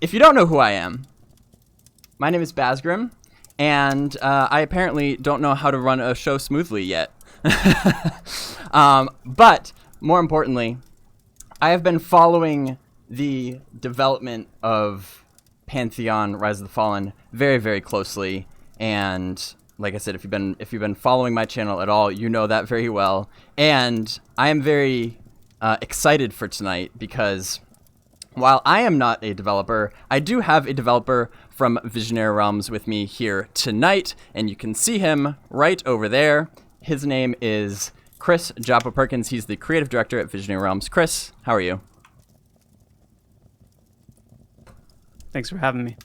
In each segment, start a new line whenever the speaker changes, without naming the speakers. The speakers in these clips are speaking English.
if you don't know who I am, my name is Bazgrim, and I apparently don't know how to run a show smoothly yet. But more importantly, I have been following the development of Pantheon: Rise of the Fallen very, very closely, and like I said, if you've been following my channel at all, you know that very well. And I am very excited for tonight because while I am not a developer, I do have a developer from Visionary Realms with me here tonight, and you can see him right over there. His name is Chris Joppa Perkins. He's the creative director at Visionary Realms. Chris, how are you?
Thanks for having me.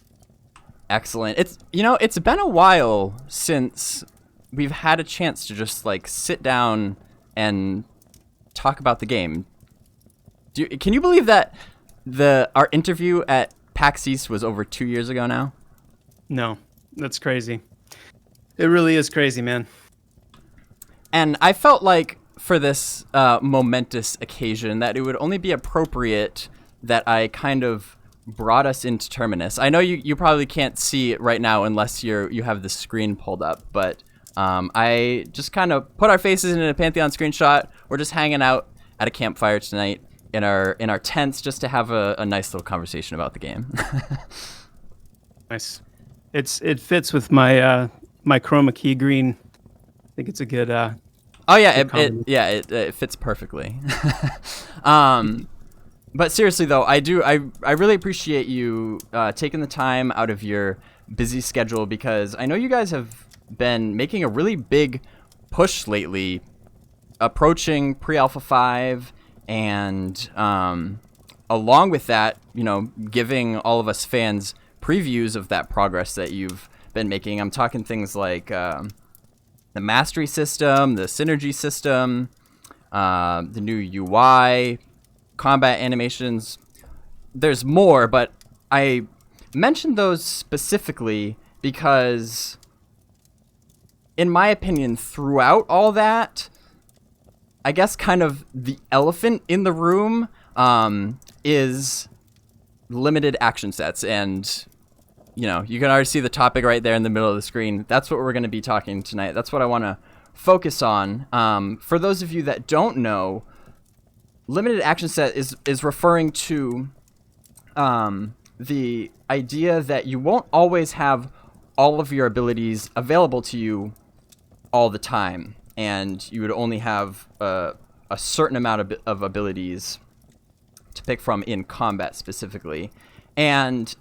Excellent. It's been a while since we've had a chance to just like sit down and talk about the game. Can you believe that our interview at PAX East was over 2 years ago now?
No, that's crazy. It really is crazy, man.
And I felt like for this momentous occasion that it would only be appropriate that I kind of brought us into Terminus. I know you probably can't see it right now unless you have the screen pulled up, but I just kind of put our faces in a Pantheon screenshot. We're just hanging out at a campfire tonight in our tents just to have a nice little conversation about the game.
Nice. It fits with my my chroma key green. I think it's a good
it fits perfectly. But seriously though, I really appreciate you taking the time out of your busy schedule, because I know you guys have been making a really big push lately, approaching pre-alpha 5, and along with that, giving all of us fans previews of that progress that you've been making. I'm talking things like the mastery system, the synergy system, the new UI, combat animations. There's more, but I mentioned those specifically because, in my opinion, throughout all that, I guess kind of the elephant in the room is limited action sets. And, you can already see the topic right there in the middle of the screen. That's what we're going to be talking tonight. That's what I want to focus on. For those of you that don't know, limited action set is referring to the idea that you won't always have all of your abilities available to you all the time, and you would only have a certain amount of abilities to pick from in combat specifically. And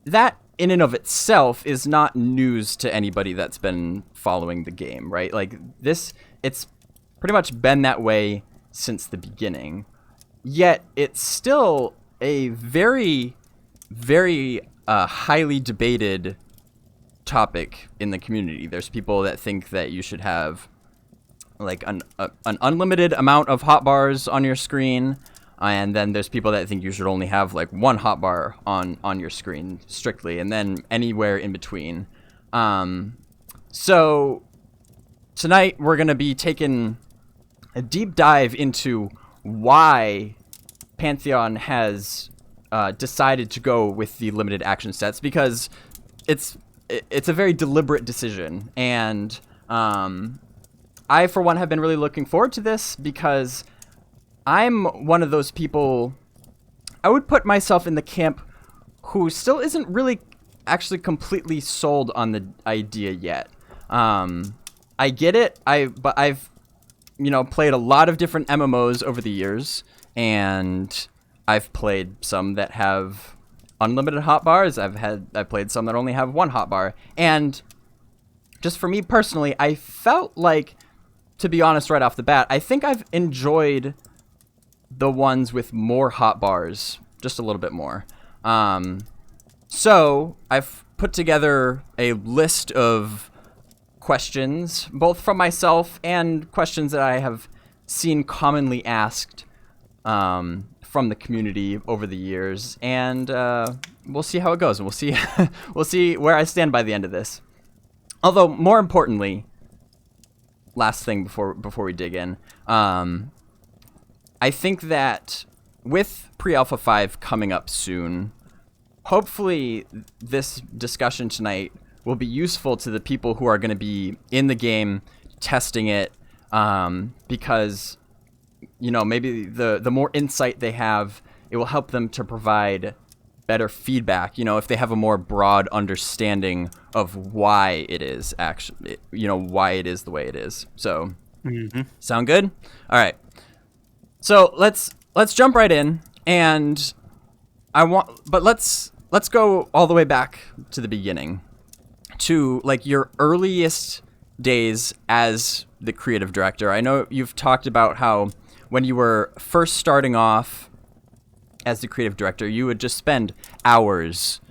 that in and of itself is not news to anybody that's been following the game, right? Like it's pretty much been that way since the beginning, yet it's still a very, very highly debated topic in the community. There's people that think that you should have like an unlimited amount of hotbars on your screen, and then there's people that think you should only have like one hotbar on your screen strictly, and then anywhere in between. So tonight we're going to be taking a deep dive into why Pantheon has decided to go with the limited action sets, because it's a very deliberate decision, and I for one have been really looking forward to this, because I'm one of those people, I would put myself in the camp who still isn't really actually completely sold on the idea yet. I get it, but I've played a lot of different MMOs over the years, and I've played some that have unlimited hotbars. I've played some that only have one hotbar, and just for me personally, I felt like, to be honest right off the bat, I think I've enjoyed the ones with more hotbars just a little bit more. So I've put together a list of questions, both from myself and questions that I have seen commonly asked from the community over the years, and we'll see how it goes, and we'll see where I stand by the end of this. Although, more importantly, last thing before we dig in, I think that with Pre-Alpha 5 coming up soon, hopefully this discussion tonight will be useful to the people who are going to be in the game testing it, because maybe the more insight they have, it will help them to provide better feedback, if they have a more broad understanding of why it is actually, why it is the way it is. So sound good? All right, so let's jump right in, and let's go all the way back to the beginning, to like your earliest days as the creative director. I know you've talked about how when you were first starting off as the creative director, you would just spend hours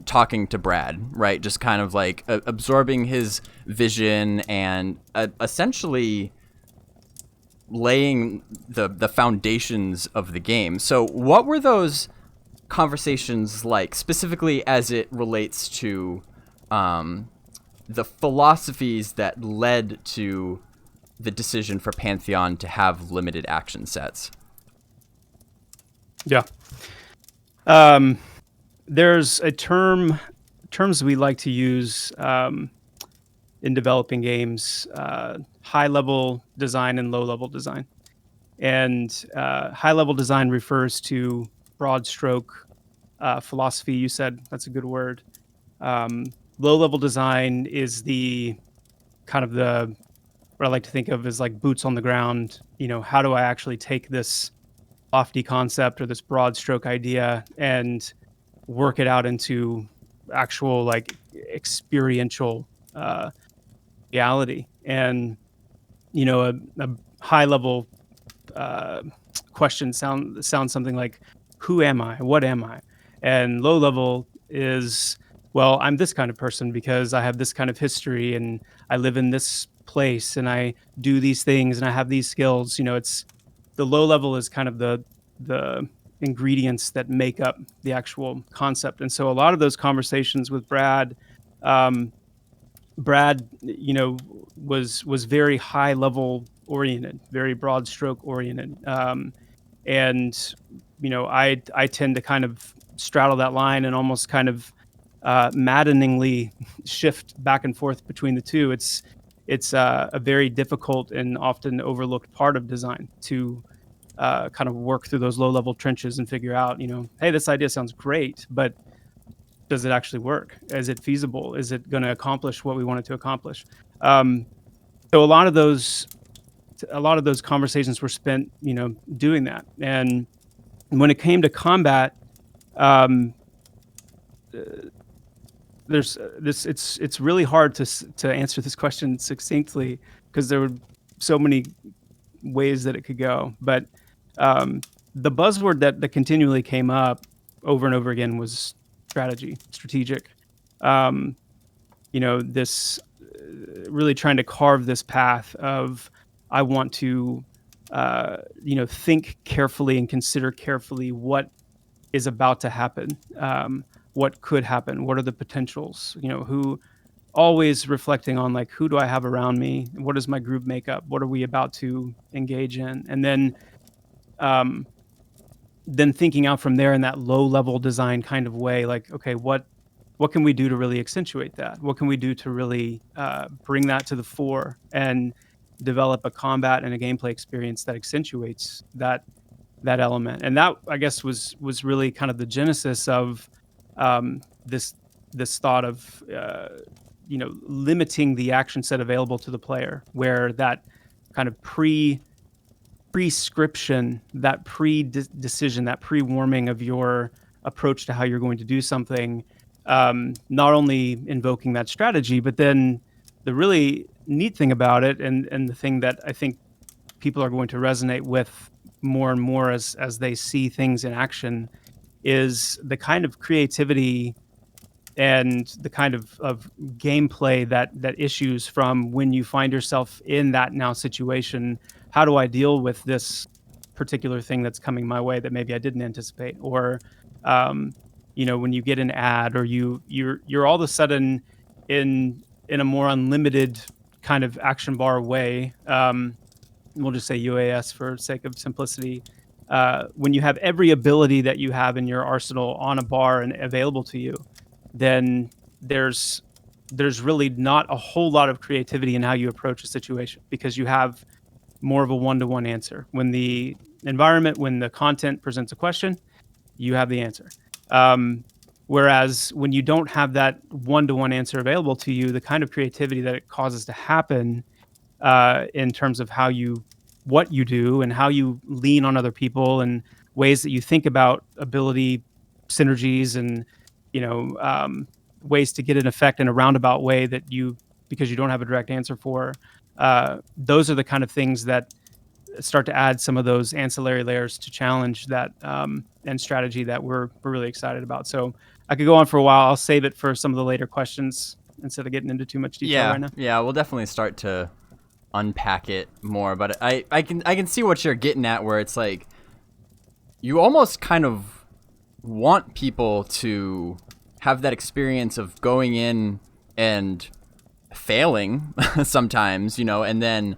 talking to Brad, right? Just kind of like absorbing his vision and essentially laying the foundations of the game. So what were those conversations like, specifically as it relates to the philosophies that led to the decision for Pantheon to have limited action sets?
Yeah. There's a terms we like to use in developing games, high-level design and low-level design. And high-level design refers to broad stroke philosophy. You said that's a good word. Low-level design is the kind of what I like to think of as like boots on the ground. How do I actually take this lofty concept or this broad stroke idea and work it out into actual like experiential reality? And a high level question sounds something like, who am I? What am I? And low level is, well, I'm this kind of person because I have this kind of history and I live in this place and I do these things and I have these skills. It's the low level is kind of the ingredients that make up the actual concept. And so a lot of those conversations with Brad, was very high level oriented, very broad stroke oriented. And I tend to kind of straddle that line and almost kind of maddeningly shift back and forth between the two. It's a very difficult and often overlooked part of design to kind of work through those low level trenches and figure out, hey, this idea sounds great, but does it actually work? Is it feasible? Is it going to accomplish what we want it to accomplish? So a lot of those conversations were spent, doing that. And when it came to combat, it's really hard to answer this question succinctly because there were so many ways that it could go. But the buzzword that continually came up over and over again was strategic. This really trying to carve this path of, I want to think carefully and consider carefully what is about to happen, what could happen, what are the potentials, who, always reflecting on like, who do I have around me, what is my group makeup, what are we about to engage in, and then thinking out from there in that low level design kind of way, like, okay, what can we do to really accentuate that? What can we do to really bring that to the fore and develop a combat and a gameplay experience that accentuates that element? And that, I guess, was really kind of the genesis of this thought of limiting the action set available to the player, where that kind of prescription, that pre-decision, that pre-warming of your approach to how you're going to do something, not only invoking that strategy, but then the really neat thing about it, and the thing that I think people are going to resonate with more and more as they see things in action, is the kind of creativity and the kind of gameplay that issues from when you find yourself in that now situation. How do I deal with this particular thing that's coming my way that maybe I didn't anticipate? Or, when you get an ad, or you're all of a sudden in a more unlimited kind of action bar way. We'll just say UAS for sake of simplicity. when you have every ability that you have in your arsenal on a bar and available to you, then there's really not a whole lot of creativity in how you approach a situation, because you have more of a one-to-one answer. When the content presents a question, you have the answer. Whereas when you don't have that one-to-one answer available to you, the kind of creativity that it causes to happen in terms of what you do and how you lean on other people and ways that you think about ability synergies and, ways to get an effect in a roundabout way because you don't have a direct answer for. Those are the kind of things that start to add some of those ancillary layers to challenge that and strategy that we're really excited about. So I could go on for a while. I'll save it for some of the later questions instead of getting into too much detail right now.
Yeah, we'll definitely start to unpack it more, but I can see what you're getting at, where it's like you almost kind of want people to have that experience of going in and failing sometimes, and then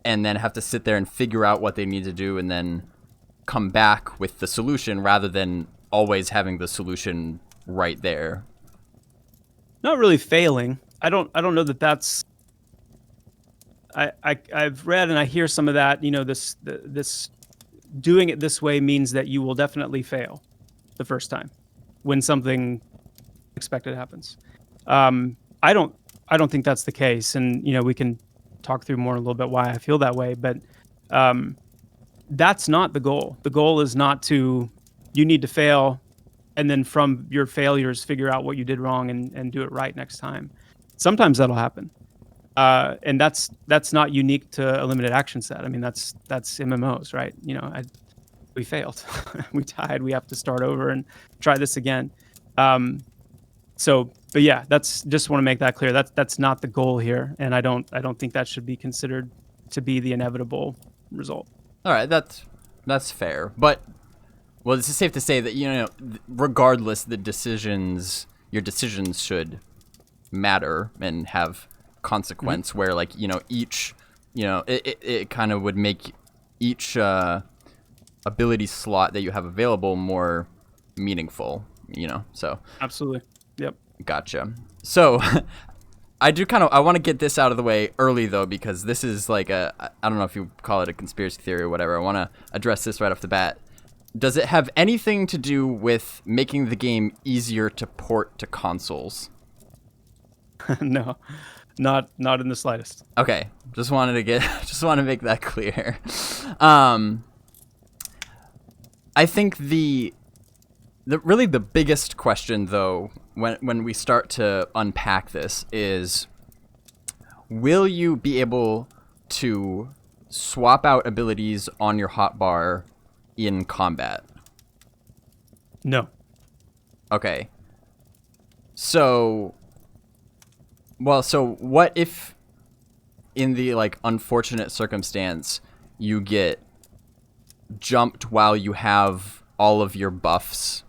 have to sit there and figure out what they need to do and then come back with the solution rather than always having the solution right there.
Not really failing. I don't know that that's. I've read and I hear some of that. This doing it this way means that you will definitely fail the first time when something unexpected happens. I don't think that's the case, and we can talk through more in a little bit why I feel that way. But that's not the goal. The goal is not you need to fail, and then from your failures figure out what you did wrong and do it right next time. Sometimes that'll happen. And that's not unique to a limited action set. I mean, that's MMOs, right? We failed, we died, we have to start over and try this again. But yeah, that's just want to make that clear. That's not the goal here, and I don't think that should be considered to be the inevitable result.
All right, that's fair, but it's safe to say that regardless, your decisions should matter and have consequence. Mm-hmm. Where each it kind of would make each ability slot that you have available more meaningful. So
absolutely, yep.
Gotcha. So I want to get this out of the way early though, because this is I don't know if you call it a conspiracy theory or whatever. I want to address this right off the bat. Does it have anything to do with making the game easier to port to consoles?
No. Not in the slightest.
Okay, just want to make that clear. I think the biggest question though, when we start to unpack this, is will you be able to swap out abilities on your hotbar in combat?
No.
Okay. So what if in the unfortunate circumstance you get jumped while you have all of your buffs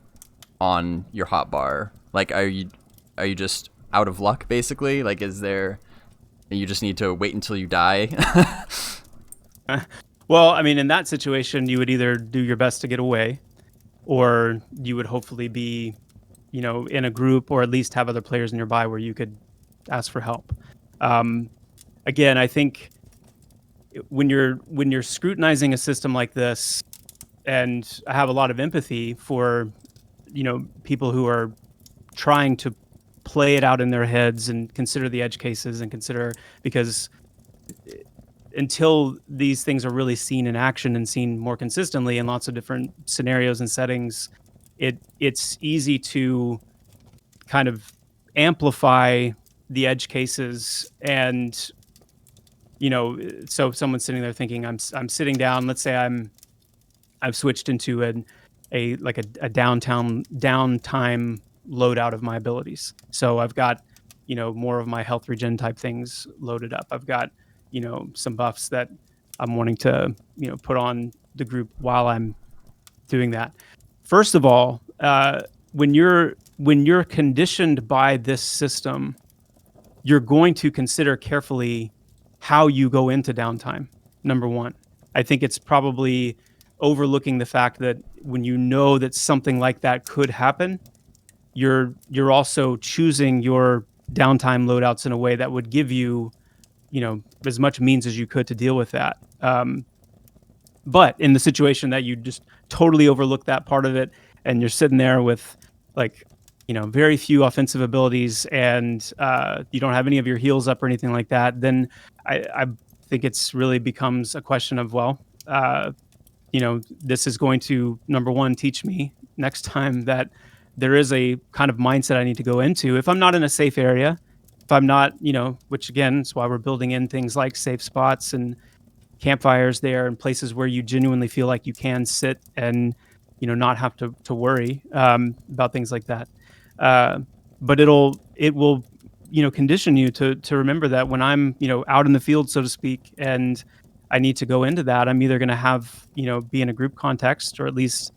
on your hotbar? Are you just out of luck basically? You just need to wait until you die?
Well, I mean, in that situation, you would either do your best to get away, or you would hopefully be, in a group, or at least have other players nearby where you could ask for help. Again, I think when you're scrutinizing a system like this, and I have a lot of empathy for, people who are trying to play it out in their heads and consider the edge cases and because until these things are really seen in action and seen more consistently in lots of different scenarios and settings, it's easy to kind of amplify the edge cases. And so someone's sitting there thinking, I'm sitting down, let's say I've switched into a downtime loadout of my abilities. So I've got more of my health regen type things loaded up. I've got some buffs that I'm wanting to put on the group while I'm doing that. First of all, when you're conditioned by this system, you're going to consider carefully how you go into downtime. Number one, I think it's probably overlooking the fact that when you know that something like that could happen, you're also choosing your downtime loadouts in a way that would give you, as much means as you could to deal with that. But in the situation that you just totally overlook that part of it, and you're sitting there with like, very few offensive abilities, and you don't have any of your heals up or anything like that, then I think it's really becomes a question of, well, this is going to, number one, teach me next time that there is a kind of mindset I need to go into. If I'm not in a safe area, if I'm not, which again, is why we're building in things like safe spots and campfires there, and places where you genuinely feel like you can sit and, not have to worry about things like that. But it will, condition you to remember that when I'm, out in the field, so to speak, and I need to go into that, I'm either going to have, be in a group context, or at least,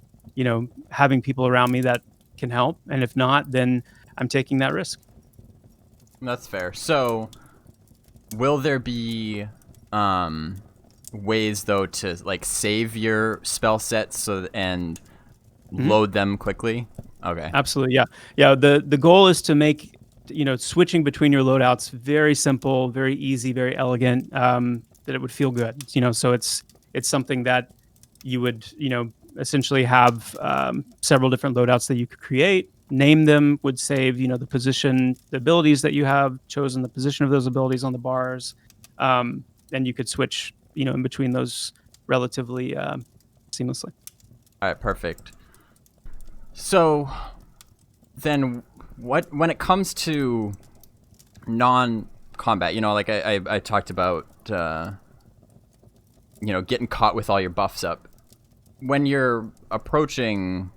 having people around me that can help. And if not, then I'm taking that risk.
That's fair. So will there be ways though to like save your spell sets and load them quickly? Okay.
Absolutely. Yeah. The goal is to make, switching between your loadouts very simple, very easy, very elegant, that it would feel good. So it's something that you would, essentially have several different loadouts that you could create, name them, would save, the position, the abilities that you have chosen, the position of those abilities on the bars. And you could switch, in between those relatively seamlessly.
All right, perfect. So then when it comes to non-combat, like I talked about, getting caught with all your buffs up. When you're approaching,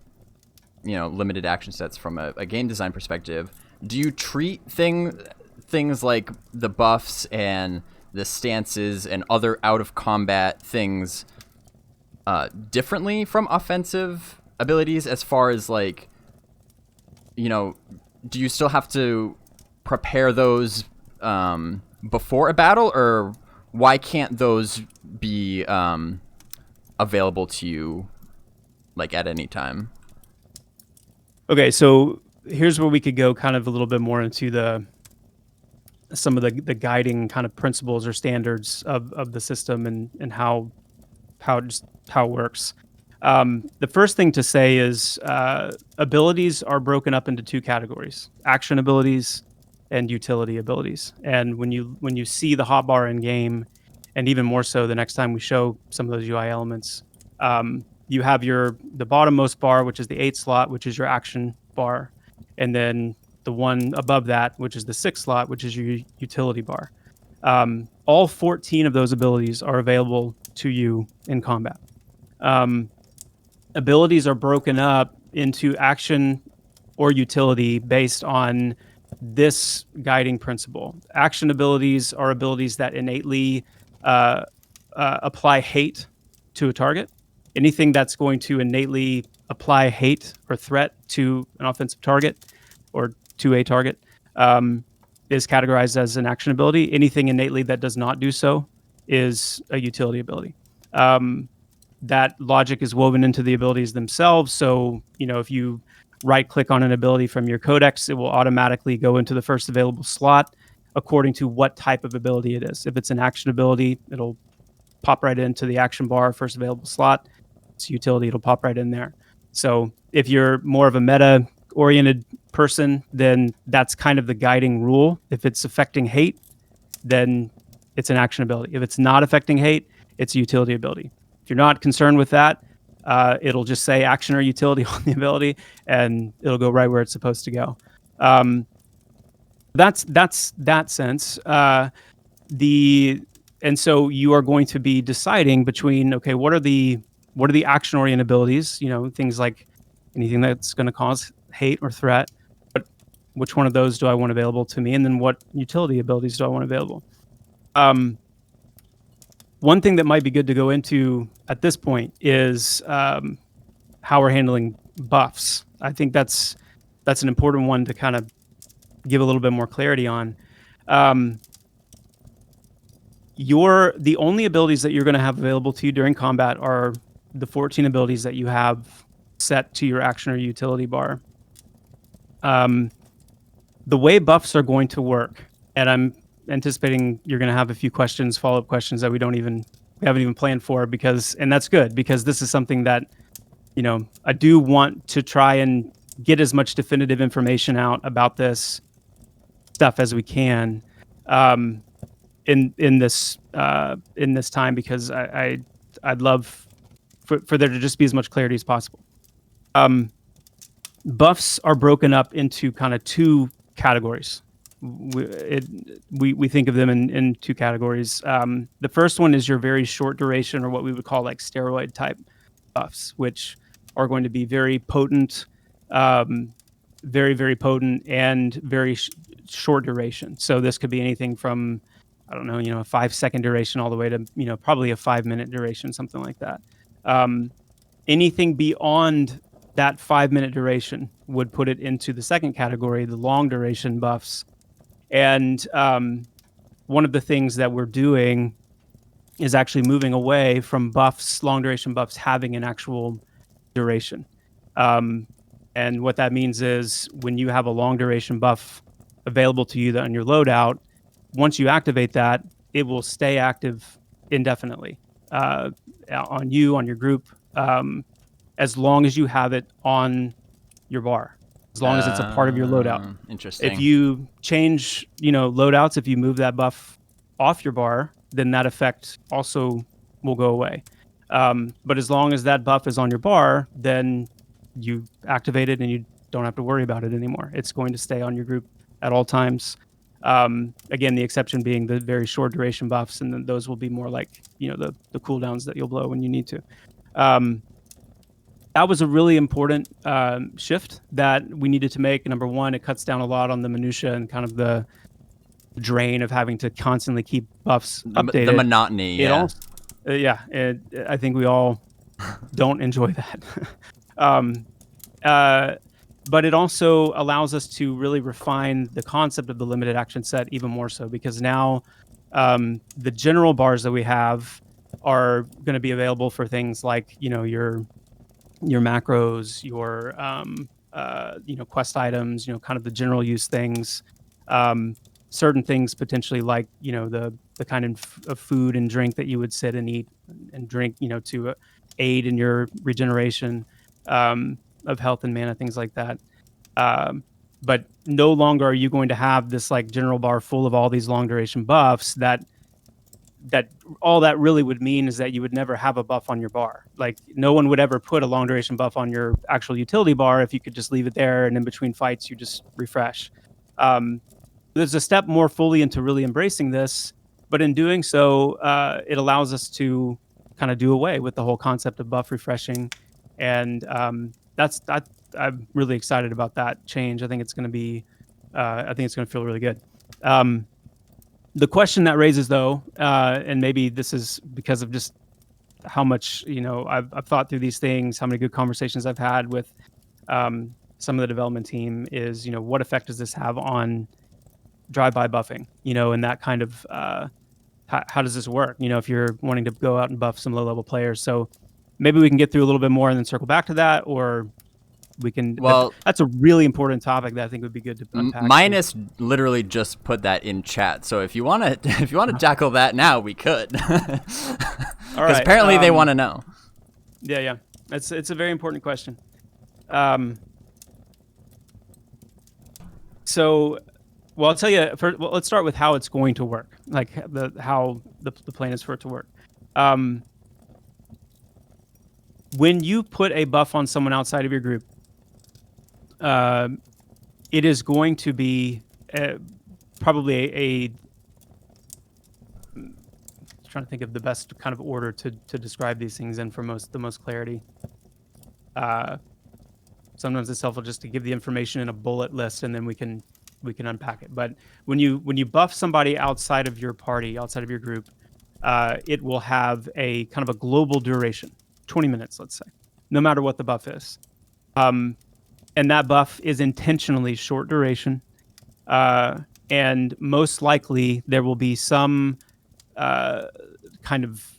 limited action sets from a game design perspective, do you treat things like the buffs and the stances and other out of combat things differently from offensive abilities, as far as like, do you still have to prepare those before a battle, or why can't those be available to you like at any time?
Okay, so here's where we could go kind of a little bit more into some of the guiding kind of principles or standards of the system, and how it works. The first thing to say is abilities are broken up into two categories: action abilities and utility abilities. And when you see the hotbar in game, and even more so the next time we show some of those UI elements, you have the bottommost bar, which is the 8 slot, which is your action bar, and then the one above that, which is the 6 slot, which is your utility bar. All 14 of those abilities are available to you in combat. Abilities are broken up into action or utility based on this guiding principle. Action abilities are abilities that innately apply hate to a target. Anything that's going to innately apply hate or threat to an offensive target or to a target is categorized as an action ability. Anything innately that does not do so is a utility ability. That logic is woven into the abilities themselves. So, if you right click on an ability from your codex, it will automatically go into the first available slot according to what type of ability it is. If it's an action ability, it'll pop right into the action bar, first available slot. It's utility, it'll pop right in there. So if you're more of a meta oriented person, then that's kind of the guiding rule. If it's affecting hate, then it's an action ability. If it's not affecting hate, it's a utility ability. If you're not concerned with that, it'll just say action or utility on the ability, and it'll go right where it's supposed to go. That's that sense. And so you are going to be deciding between, okay, what are the action oriented abilities? Things like anything that's going to cause hate or threat. But which one of those do I want available to me? And then what utility abilities do I want available? One thing that might be good to go into at this point is how we're handling buffs. I think that's an important one to kind of give a little bit more clarity on. The only abilities that you're going to have available to you during combat are the 14 abilities that you have set to your action or utility bar. The way buffs are going to work, and I'm anticipating you're going to have a few questions, follow-up questions that we haven't even planned for, and that's good, because this is something that, I do want to try and get as much definitive information out about this stuff as we can in this time, because I'd love for there to just be as much clarity as possible. Buffs are broken up into kind of two categories. We think of them in two categories. The first one is your very short duration, or what we would call like steroid type buffs, which are going to be very potent, very, very potent, and very short duration. So this could be anything from, I don't know, a 5-second duration all the way to, probably a 5-minute duration, something like that. Anything beyond that 5-minute duration would put it into the second category, the long duration buffs. And one of the things that we're doing is actually moving away from buffs, long duration buffs, having an actual duration. And what that means is when you have a long duration buff available to you on your loadout, once you activate that, it will stay active indefinitely on you, on your group, as long as you have it on your bar, as long as it's a part of your loadout.
Interesting.
If you change, loadouts, if you move that buff off your bar, then that effect also will go away. But as long as that buff is on your bar, then you activate it and you don't have to worry about it anymore. It's going to stay on your group at all times. Again, the exception being the very short duration buffs, and then those will be more like, the cooldowns that you'll blow when you need to. That was a really important shift that we needed to make. Number one, it cuts down a lot on the minutia and kind of the drain of having to constantly keep buffs updated.
The monotony, yeah.
I think we all don't enjoy that. But it also allows us to really refine the concept of the limited action set even more so, because now the general bars that we have are going to be available for things like, your macros, your quest items, kind of the general use things, certain things potentially like, the kind of food and drink that you would sit and eat and drink, to aid in your regeneration of health and mana, things like that. But no longer are you going to have this like general bar full of all these long duration buffs that all that really would mean is that you would never have a buff on your bar. Like no one would ever put a long duration buff on your actual utility bar if you could just leave it there and in between fights you just refresh. There's a step more fully into really embracing this, but in doing so, it allows us to kind of do away with the whole concept of buff refreshing, and I'm really excited about that change. I think it's going to be, feel really good. The question that raises, though, and maybe this is because of just how much I've thought through these things, how many good conversations I've had with some of the development team, is what effect does this have on drive-by buffing? And that kind of how does this work? If you're wanting to go out and buff some low-level players, so maybe we can get through a little bit more and then circle back to that, or we can.
Well,
that's a really important topic that I think would be good to unpack.
Minus literally just put that in chat, so if you want to tackle that now, we could. Because apparently they want to know.
Yeah, it's a very important question. So, well, I'll tell you. Let's start with how it's going to work, like how the plan is for it to work. When you put a buff on someone outside of your group, it is going to be probably trying to think of the best kind of order to describe these things in for the most clarity. Sometimes it's helpful just to give the information in a bullet list, and then we can unpack it. But when you buff somebody outside of your party, outside of your group, it will have a kind of a global duration, 20 minutes, let's say, no matter what the buff is. And that buff is intentionally short duration. And most likely there will be some kind of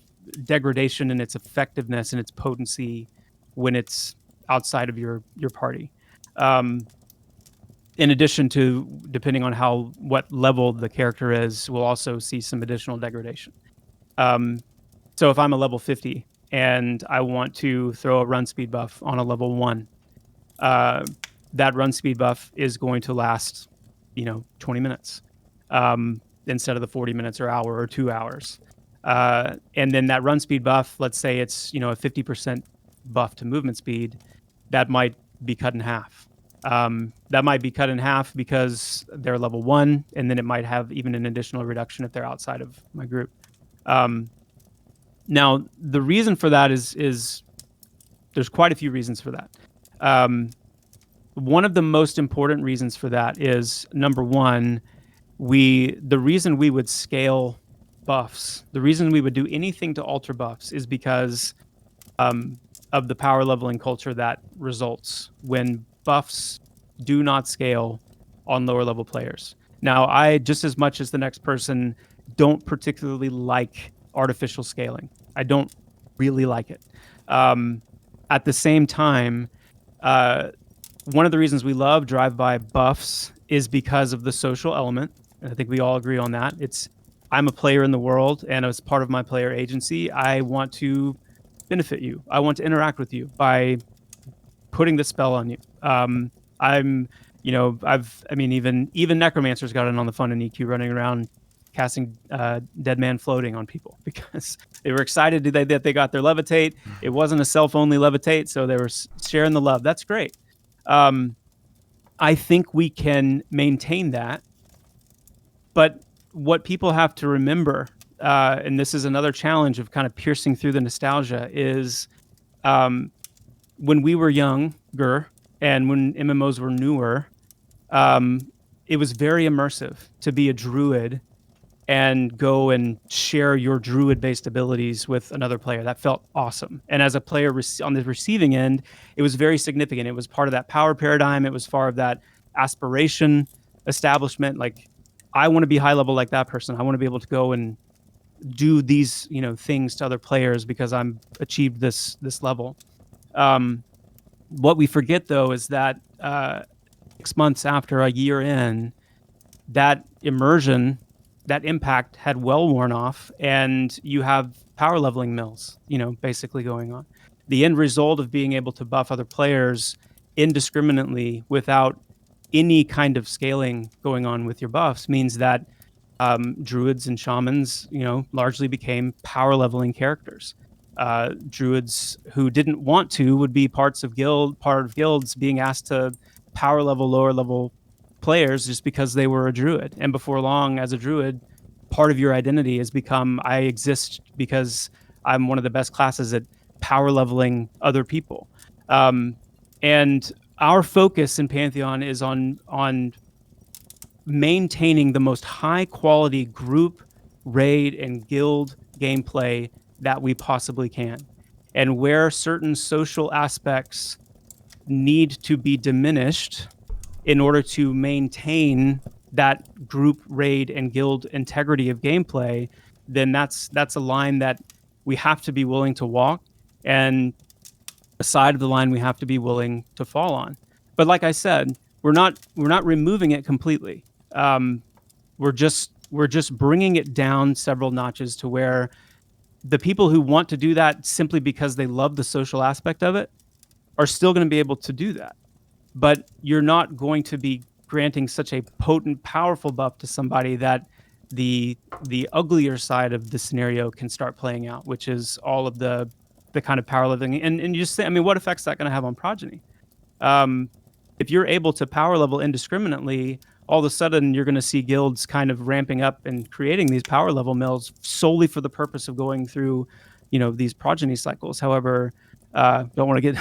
degradation in its effectiveness and its potency when it's outside of your party. In addition to, depending on what level the character is, we'll also see some additional degradation. So if I'm a level 50 and I want to throw a run speed buff on a level 1, that run speed buff is going to last, 20 minutes instead of the 40 minutes or hour or 2 hours. And then that run speed buff, let's say it's, a 50% buff to movement speed, that might be cut in half. That might be cut in half because they're level 1, and then it might have even an additional reduction if they're outside of my group. Now, the reason for that is there's quite a few reasons for that. One of the most important reasons for that is, number one, the reason we would scale buffs, the reason we would do anything to alter buffs is because of the power leveling culture that results when buffs do not scale on lower level players. Now, I, just as much as the next person, don't particularly like artificial scaling. I don't really like it. At the same time, one of the reasons we love drive-by buffs is because of the social element. And I think we all agree on that. I'm a player in the world, and as part of my player agency, I want to benefit you. I want to interact with you by putting the spell on you. Even necromancers got in on the fun in EQ, running around casting dead man floating on people because they were excited that they got their levitate. It wasn't a self-only levitate, so they were sharing the love. That's great. I think we can maintain that, but what people have to remember, and this is another challenge of kind of piercing through the nostalgia, is when we were younger and when MMOs were newer, it was very immersive to be a druid and go and share your druid-based abilities with another player. That felt awesome. And as a player on the receiving end, it was very significant. It was part of that power paradigm. It was part of that aspiration establishment. Like, I want to be high level like that person. I want to be able to go and do these, things to other players because I'm achieved this level. What we forget, though, is that 6 months after, a year in, that immersion, that impact had well worn off, and you have power leveling mills, basically going on. The end result of being able to buff other players indiscriminately without any kind of scaling going on with your buffs means that druids and shamans, largely became power leveling characters. Druids who didn't want to would be part of guilds being asked to power level lower level players just because they were a druid. And before long, as a druid, part of your identity has become, I exist because I'm one of the best classes at power leveling other people. And our focus in Pantheon is on maintaining the most high quality group, raid, and guild gameplay that we possibly can. And where certain social aspects need to be diminished in order to maintain that group, raid, and guild integrity of gameplay, then that's a line that we have to be willing to walk, and a side of the line we have to be willing to fall on. But like I said, we're not removing it completely. We're just bringing it down several notches to where the people who want to do that simply because they love the social aspect of it are still going to be able to do that. But you're not going to be granting such a potent, powerful buff to somebody that the uglier side of the scenario can start playing out, which is all of the kind of power living. And you just say, what effect's that going to have on progeny? If you're able to power level indiscriminately, all of a sudden you're going to see guilds kind of ramping up and creating these power level mills solely for the purpose of going through, these progeny cycles. However, don't want to get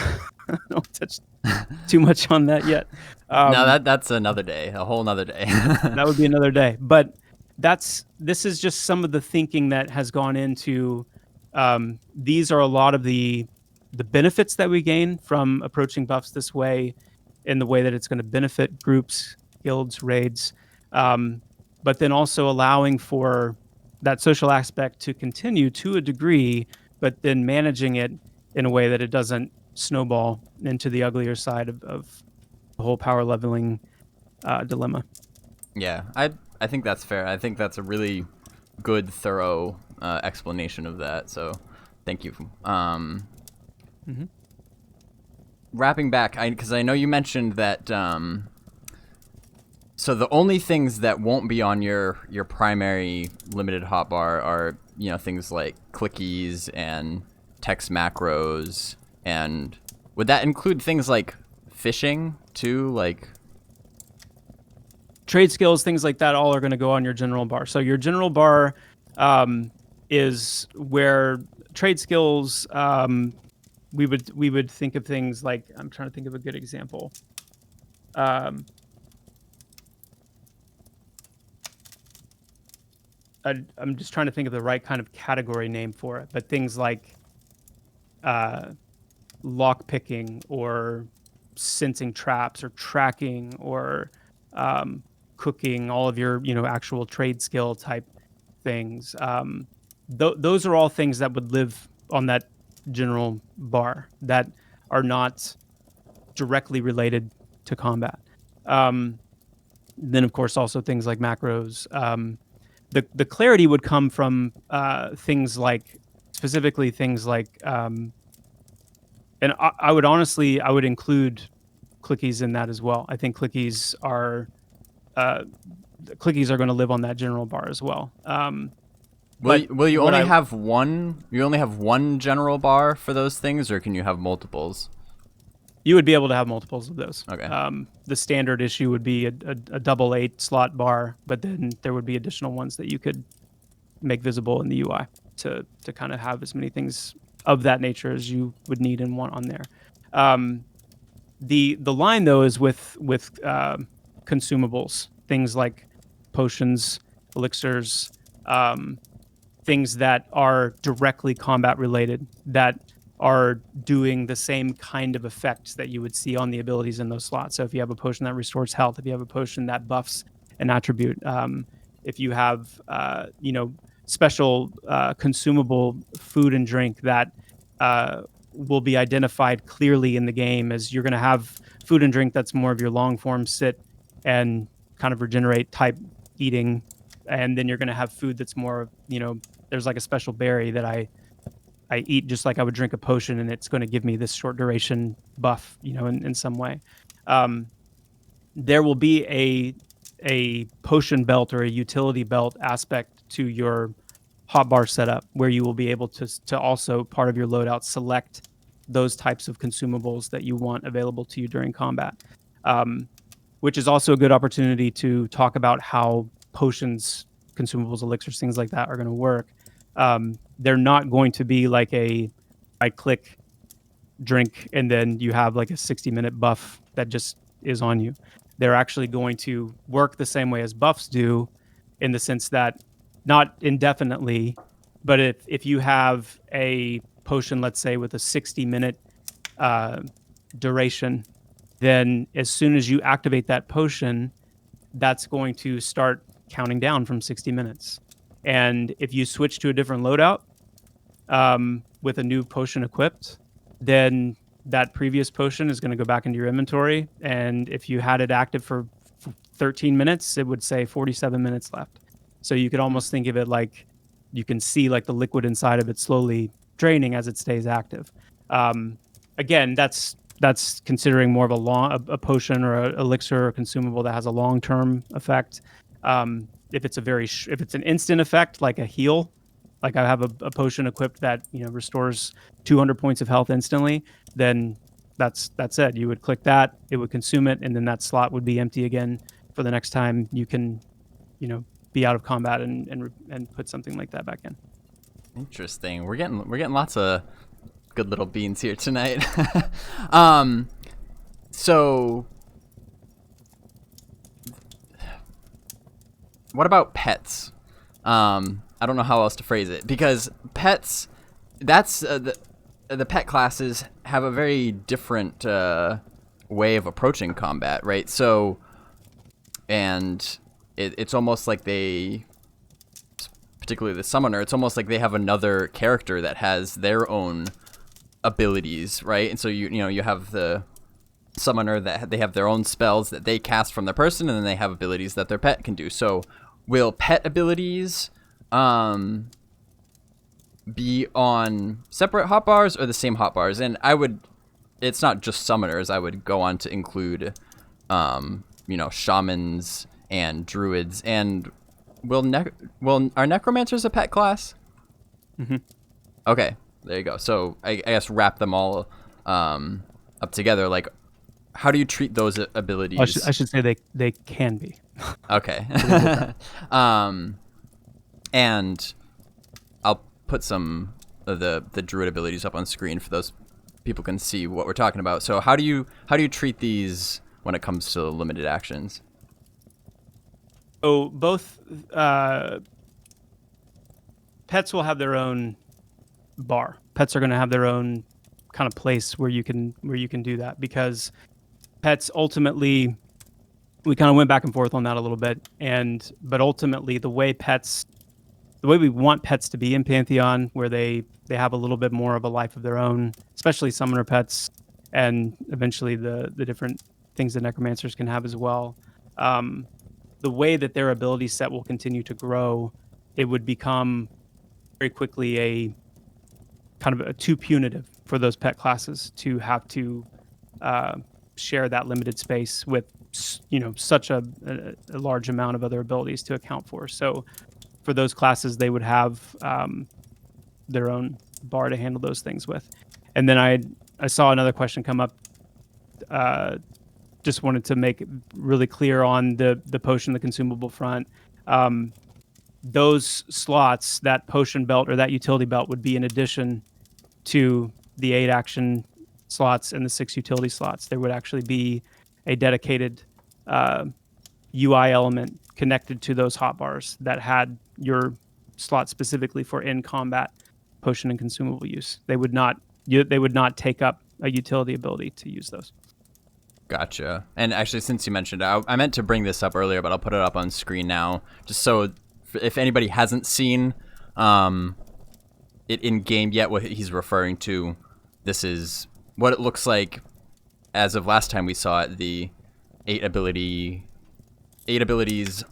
don't touch too much on that yet.
No, that's another day, a whole nother day.
That would be another day. But this is just some of the thinking that has gone into. These are a lot of the benefits that we gain from approaching buffs this way, in the way that it's going to benefit groups, guilds, raids, but then also allowing for that social aspect to continue to a degree, but then managing it in a way that it doesn't snowball into the uglier side of the whole power leveling dilemma.
Yeah, I think that's fair. I think that's a really good, thorough explanation of that. So, thank you. Wrapping back, because I know you mentioned that. So the only things that won't be on your primary limited hotbar are things like clickies and text macros, and would that include things like fishing too, like
trade skills, things like that? All are going to go on your general bar. So your general bar is where trade skills. We would think of things like, I'm trying to think of a good example. I'm just trying to think of the right kind of category name for it, but things like lock picking or sensing traps or tracking or cooking, all of your actual trade skill type things. Those are all things that would live on that general bar that are not directly related to combat. Then of course also things like macros. The clarity would come from things like, specifically things like, and I would include clickies in that as well. I think clickies are going to live on that general bar as well.
Will you only have one? You only have one general bar for those things, or can you have multiples?
You would be able to have multiples of those.
Okay.
The standard issue would be a double 8 slot bar, but then there would be additional ones that you could make visible in the UI to kind of have as many things of that nature as you would need and want on there. The line though is with consumables, things like potions, elixirs, things that are directly combat related, that are doing the same kind of effects that you would see on the abilities in those slots. So if you have a potion that restores health, if you have a potion that buffs an attribute, if you have special consumable food and drink that will be identified clearly in the game, as you're going to have food and drink that's more of your long form sit and kind of regenerate type eating, and then you're going to have food that's more there's like a special berry that I eat just like I would drink a potion, and it's going to give me this short duration buff, in some way. There will be a potion belt or a utility belt aspect to your hotbar setup, where you will be able to also, part of your loadout, select those types of consumables that you want available to you during combat, which is also a good opportunity to talk about how potions, consumables, elixirs, things like that are going to work. They're not going to be like a right-click drink and then you have like a 60-minute buff that just is on you. They're actually going to work the same way as buffs do, in the sense that not indefinitely, but if you have a potion, let's say with a 60-minute duration, then as soon as you activate that potion, that's going to start counting down from 60 minutes. And if you switch to a different loadout with a new potion equipped, then that previous potion is going to go back into your inventory. And if you had it active for 13 minutes, it would say 47 minutes left. So you could almost think of it like you can see like the liquid inside of it slowly draining as it stays active. Again, that's considering more of a potion or an elixir or consumable that has a long-term effect. If it's an instant effect, like a heal, like I have a potion equipped that restores 200 points of health instantly, then that's it. You would click that, it would consume it, and then that slot would be empty again for the next time you can, be out of combat and put something like that back in.
Interesting. We're getting lots of good little beans here tonight. So what about pets? I don't know how else to phrase it, because pets, that's the pet classes have a very different way of approaching combat, right? So, and it's almost like they particularly the summoner, it's almost like they have another character that has their own abilities, right? And so you have the summoner that they have their own spells that they cast from their person, and then they have abilities that their pet can do. So will pet abilities be on separate hotbars or the same hotbars? And it's not just summoners. I would go on to include shamans and druids. And are necromancers a pet class?
Mm-hmm.
Okay, there you go. So I guess wrap them all up together. Like, how do you treat those abilities?
I should say they can be.
Okay. And I'll put some of the druid abilities up on screen for those people can see what we're talking about. So how do you treat these when it comes to limited actions?
So both pets will have their own bar. Pets are going to have their own kind of place where you can do that, because pets ultimately, we kind of went back and forth on that a little bit, but ultimately the way we want pets to be in Pantheon, where they have a little bit more of a life of their own, especially summoner pets, and eventually the different things that necromancers can have as well. The way that their ability set will continue to grow, it would become very quickly a kind of too punitive for those pet classes to have to share that limited space with such a large amount of other abilities to account for. So for those classes, they would have their own bar to handle those things with. And then I saw another question come up. Just wanted to make it really clear on the potion, the consumable front. Those slots, that potion belt or that utility belt, would be in addition to the 8 action slots and the 6 utility slots. There would actually be a dedicated UI element connected to those hotbars that had your slot specifically for in combat potion and consumable use. They would not take up a utility ability to use those.
Gotcha. And actually, since you mentioned it, I meant to bring this up earlier, but I'll put it up on screen now, just so if anybody hasn't seen it in game yet, what he's referring to, this is what it looks like as of last time we saw it. The 8 abilities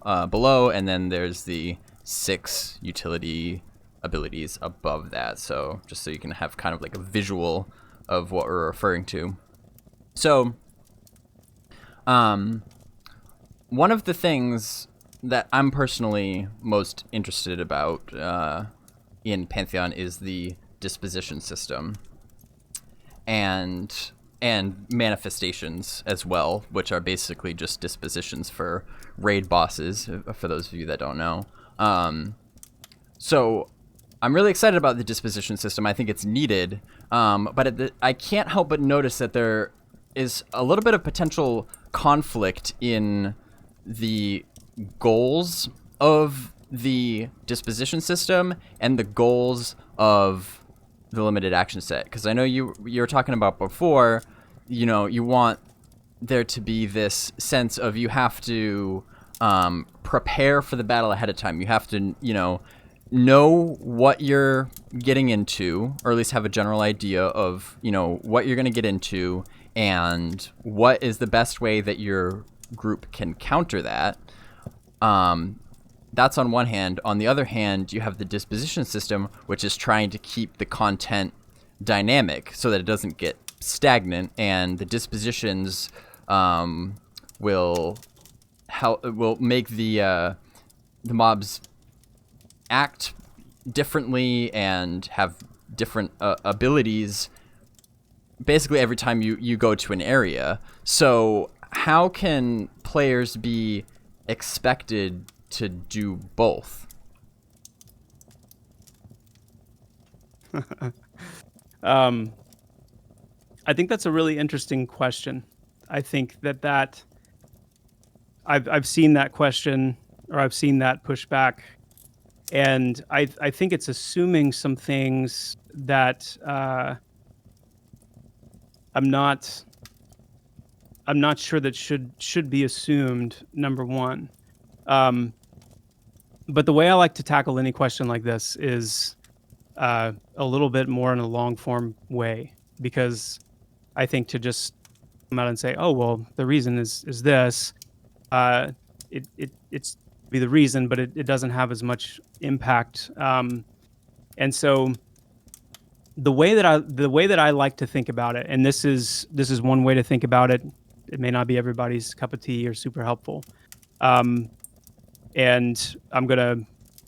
below, and then there's the 6 utility abilities above that. So just so you can have kind of like a visual of what we're referring to. So one of the things that I'm personally most interested about in Pantheon is the disposition system and manifestations as well, which are basically just dispositions for raid bosses, for those of you that don't know. So I'm really excited about the disposition system. I think it's needed, but I can't help but notice that there is a little bit of potential conflict in the goals of the disposition system and the goals of the limited action set. Because I know you were talking about before, you want there to be this sense of you have to prepare for the battle ahead of time. You have to, know what you're getting into, or at least have a general idea of, what you're going to get into and what is the best way that your group can counter that. That's on one hand. On the other hand, you have the disposition system, which is trying to keep the content dynamic so that it doesn't get stagnant, and the dispositions will make the mobs act differently and have different abilities basically every time you go to an area. So how can players be expected to do both?
I think that's a really interesting question. I think that I've seen that question, or I've seen that pushback, and I think it's assuming some things that I'm not sure that should be assumed. Number one, But the way I like to tackle any question like this is a little bit more in a long form way, because I think to just come out and say, oh, well, the reason is this, it's be the reason, but it doesn't have as much impact. And so the way that I like to think about it, and this is one way to think about it. It may not be everybody's cup of tea or super helpful. And I'm gonna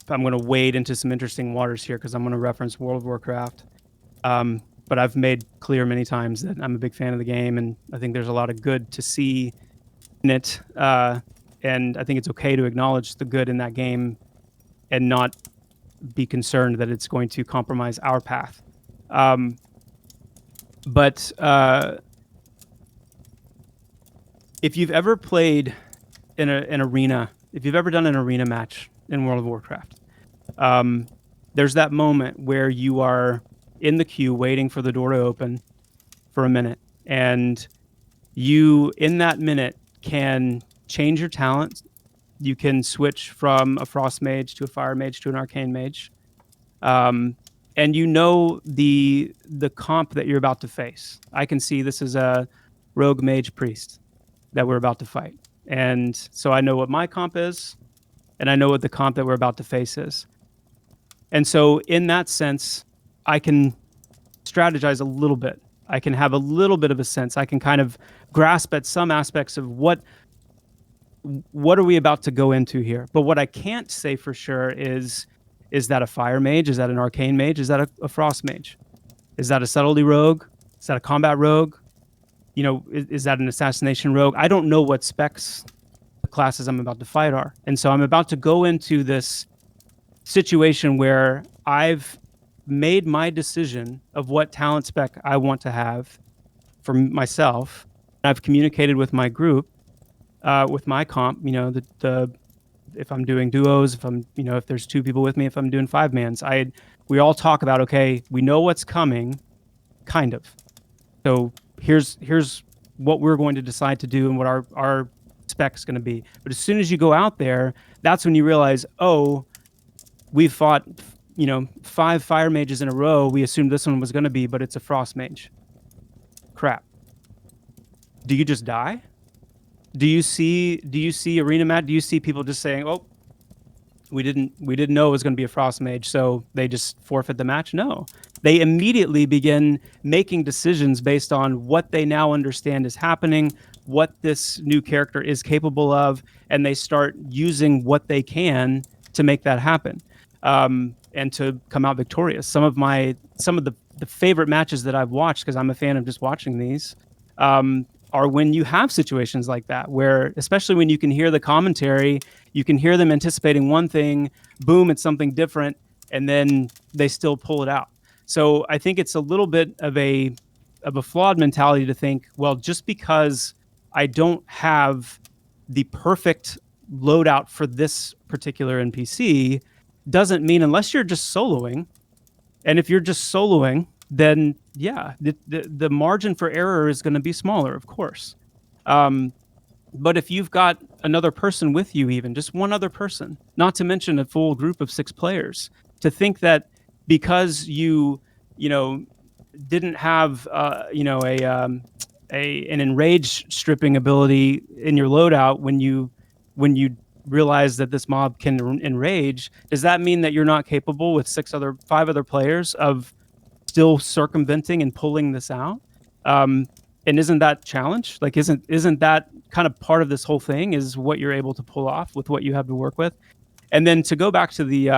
wade into some interesting waters here, because I'm gonna reference World of Warcraft. But I've made clear many times that I'm a big fan of the game, and I think there's a lot of good to see in it. And I think it's okay to acknowledge the good in that game and not be concerned that it's going to compromise our path. But if you've ever played in an arena, if you've ever done an arena match in World of Warcraft, there's that moment where you are in the queue waiting for the door to open for a minute, and you, in that minute, can change your talent. You can switch from a frost mage to a fire mage to an arcane mage, and you know the comp that you're about to face. I can see this is a rogue mage priest that we're about to fight, and so I know what my comp is, and I know what the comp that we're about to face is. And so in that sense, I can strategize a little bit. I can have a little bit of a sense. I can kind of grasp at some aspects of what are we about to go into here. But what I can't say for sure is that a fire mage? Is that an arcane mage? Is that a frost mage? Is that a subtlety rogue? Is that a combat rogue? You know, is that an assassination rogue? I don't know what specs the classes I'm about to fight are. And so I'm about to go into this situation where I've made my decision of what talent spec I want to have for myself. I've communicated with my group, with my comp, you know, the if I'm doing duos, if I'm, you know, if there's 2 people with me, if I'm doing 5-mans, we all talk about, okay, we know what's coming, kind of. So here's what we're going to decide to do and what our spec's going to be. But as soon as you go out there, that's when you realize, oh, we've fought, you know, 5 fire mages in a row. We assumed this one was going to be, but it's a frost mage. Crap. Do you just die? Do you see arena match? Do you see people just saying, "Oh, we didn't know it was going to be a frost mage, so they just forfeit the match"? No. They immediately begin making decisions based on what they now understand is happening, what this new character is capable of, and they start using what they can to make that happen, and to come out victorious. Some of the favorite matches that I've watched, because I'm a fan of just watching these, are when you have situations like that, where, especially when you can hear the commentary, you can hear them anticipating one thing, boom, it's something different, and then they still pull it out. So I think it's a little bit of a flawed mentality to think, well, just because I don't have the perfect loadout for this particular NPC doesn't mean, unless you're just soloing, and if you're just soloing, then yeah, the margin for error is going to be smaller, of course. But if you've got another person with you, even just one other person, not to mention a full group of 6 players, to think that because you know, didn't have an enrage stripping ability in your loadout when you realize that this mob can enrage, does that mean that you're not capable with 5 other players of still circumventing and pulling this out? And isn't that challenge? Like, isn't that kind of part of this whole thing, is what you're able to pull off with what you have to work with? And then to go back to the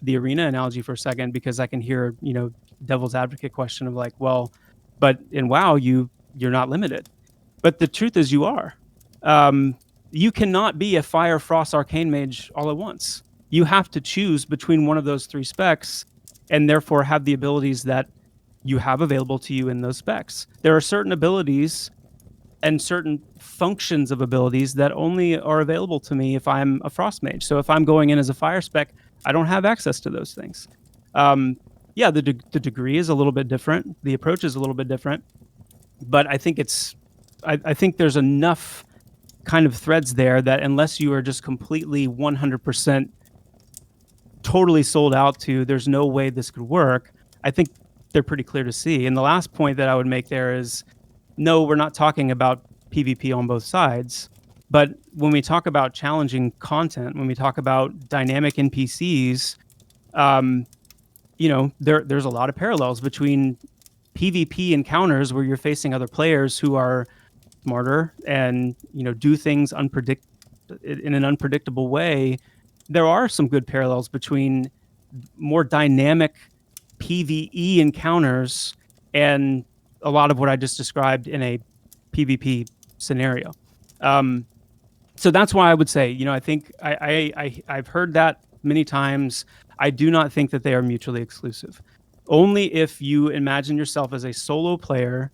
arena analogy for a second, because I can hear, you know, devil's advocate question of like, well, but in WoW you're not limited. But the truth is you are. You cannot be a fire, frost, arcane mage all at once. You have to choose between one of those 3 specs, and therefore have the abilities that you have available to you in those specs. There are certain abilities and certain functions of abilities that only are available to me if I'm a frost mage. So if I'm going in as a fire spec, I don't have access to those things. Yeah, the degree is a little bit different. The approach is a little bit different. But I think I think there's enough kind of threads there that unless you are just completely 100% totally sold out to, there's no way this could work. I think they're pretty clear to see. And the last point that I would make there is, no, we're not talking about PvP on both sides. But when we talk about challenging content, when we talk about dynamic NPCs, there's a lot of parallels between PvP encounters where you're facing other players who are smarter and do things in an unpredictable way. There are some good parallels between more dynamic PvE encounters and a lot of what I just described in a PvP scenario. So that's why I would say, I think I've heard that many times. I do not think that they are mutually exclusive. Only if you imagine yourself as a solo player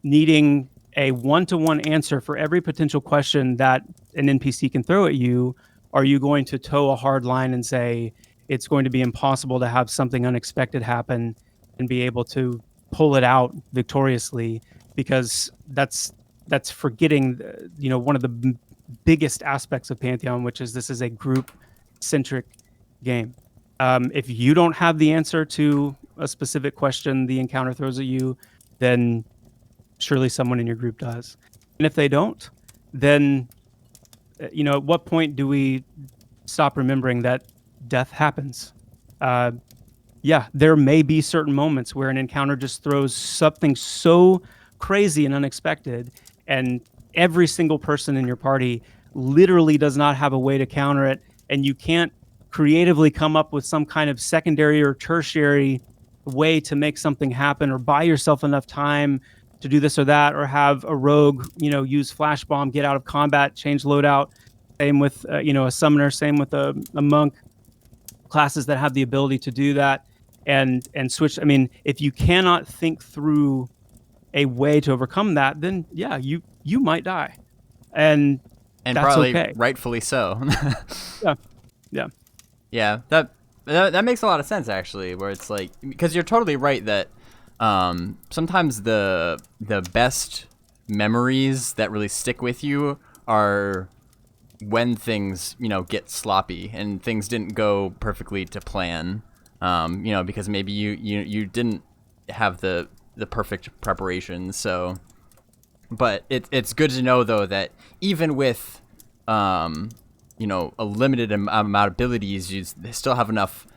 needing a one-to-one answer for every potential question that an NPC can throw at you, are you going to toe a hard line and say it's going to be impossible to have something unexpected happen and be able to pull it out victoriously, because that's forgetting one of the biggest aspects of Pantheon, which is this is a group-centric game. If you don't have the answer to a specific question the encounter throws at you, then surely someone in your group does. And if they don't, then at what point do we stop remembering that death happens? There may be certain moments where an encounter just throws something so crazy and unexpected, and every single person in your party literally does not have a way to counter it, and you can't creatively come up with some kind of secondary or tertiary way to make something happen, or buy yourself enough time to do this or that, or have a rogue, use flash bomb, get out of combat, change loadout. Same with, a summoner, same with a monk, classes that have the ability to do that and switch. I mean, if you cannot think through a way to overcome that, then you might die. And that's
probably
okay.
Rightfully so.
Yeah.
That makes a lot of sense, actually, where it's like, because you're totally right that sometimes the best memories that really stick with you are when things get sloppy and things didn't go perfectly to plan, because maybe you didn't have the perfect preparation. So but it's good to know, though, that even with a limited amount of abilities, you still have enough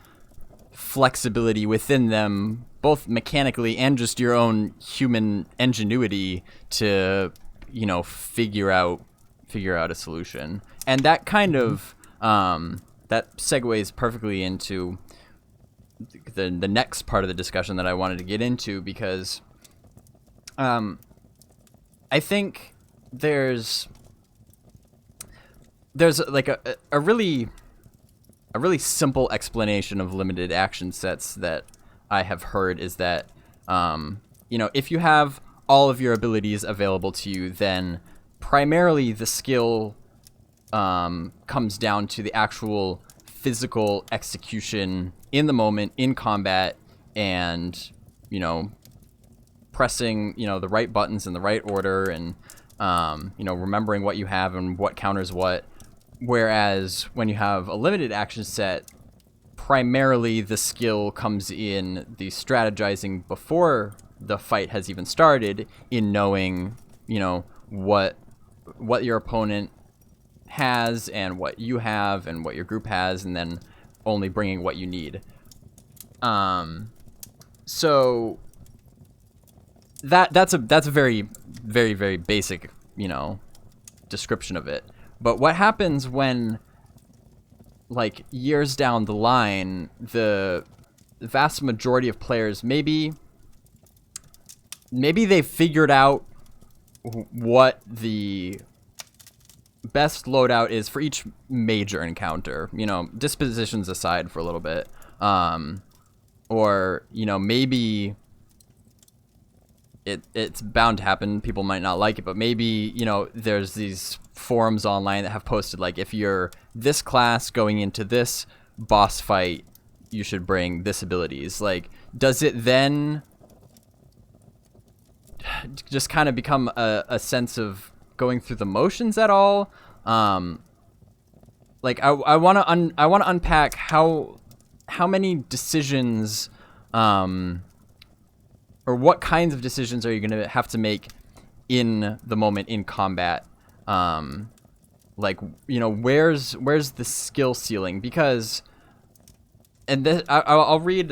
flexibility within them, both mechanically and just your own human ingenuity, to figure out a solution. And that kind of that segues perfectly into the next part of the discussion that I wanted to get into, because I think there's like a really simple explanation of limited action sets that I have heard is that if you have all of your abilities available to you, then primarily the skill comes down to the actual physical execution in the moment, in combat, and pressing the right buttons in the right order, and remembering what you have and what counters what. Whereas when you have a limited action set, primarily the skill comes in the strategizing before the fight has even started, in knowing what your opponent has and what you have and what your group has, and then only bringing what you need. So that's a very, very, very basic description of it. But what happens when, like, years down the line, the vast majority of players maybe they've figured out what the best loadout is for each major encounter, dispositions aside for a little bit, or maybe it's bound to happen, people might not like it, but maybe there's these forums online that have posted, like, if you're this class going into this boss fight, you should bring this abilities. Like, does it then just kind of become a sense of going through the motions at all? Like I want to unpack how many decisions, or what kinds of decisions are you going to have to make in the moment in combat? Like, you know, where's the skill ceiling? Because, and this, I'll read,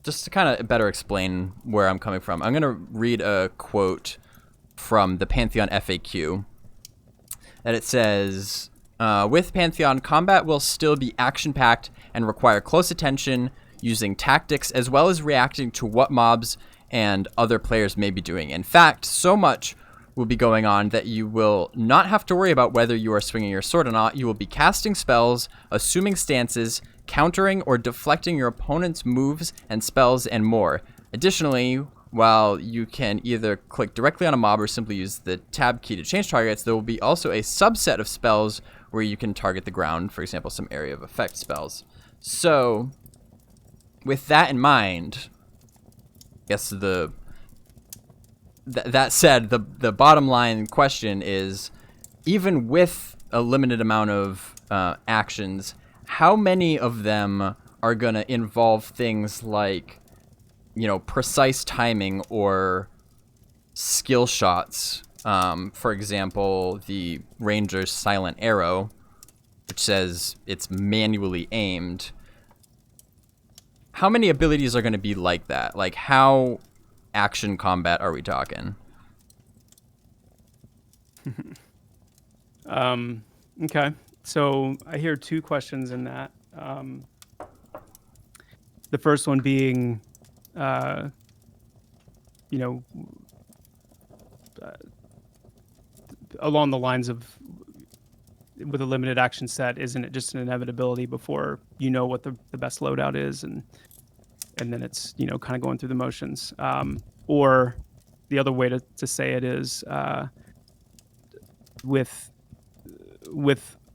just to kind of better explain where I'm coming from. I'm going to read a quote from the Pantheon FAQ, and it says, with Pantheon, combat will still be action-packed and require close attention, using tactics as well as reacting to what mobs and other players may be doing. In fact, so much will be going on that you will not have to worry about whether you are swinging your sword or not. You will be casting spells, assuming stances, countering or deflecting your opponent's moves and spells, and more. Additionally, while you can either click directly on a mob or simply use the tab key to change targets, there will be also a subset of spells where you can target the ground, for example, some area of effect spells. So, with that in mind, I guess that said, the bottom line question is, even with a limited amount of actions, how many of them are going to involve things like, you know, precise timing or skill shots? For example, the Ranger's Silent Arrow, which says it's manually aimed. How many abilities are going to be like that? Like, how action combat are we talking?
Okay, so I hear two questions in that. The first one being, you know, along the lines of, with a limited action set, isn't it just an inevitability before you know what the best loadout is, and then it's, you know, kind of going through the motions? Or the other way to say it is, with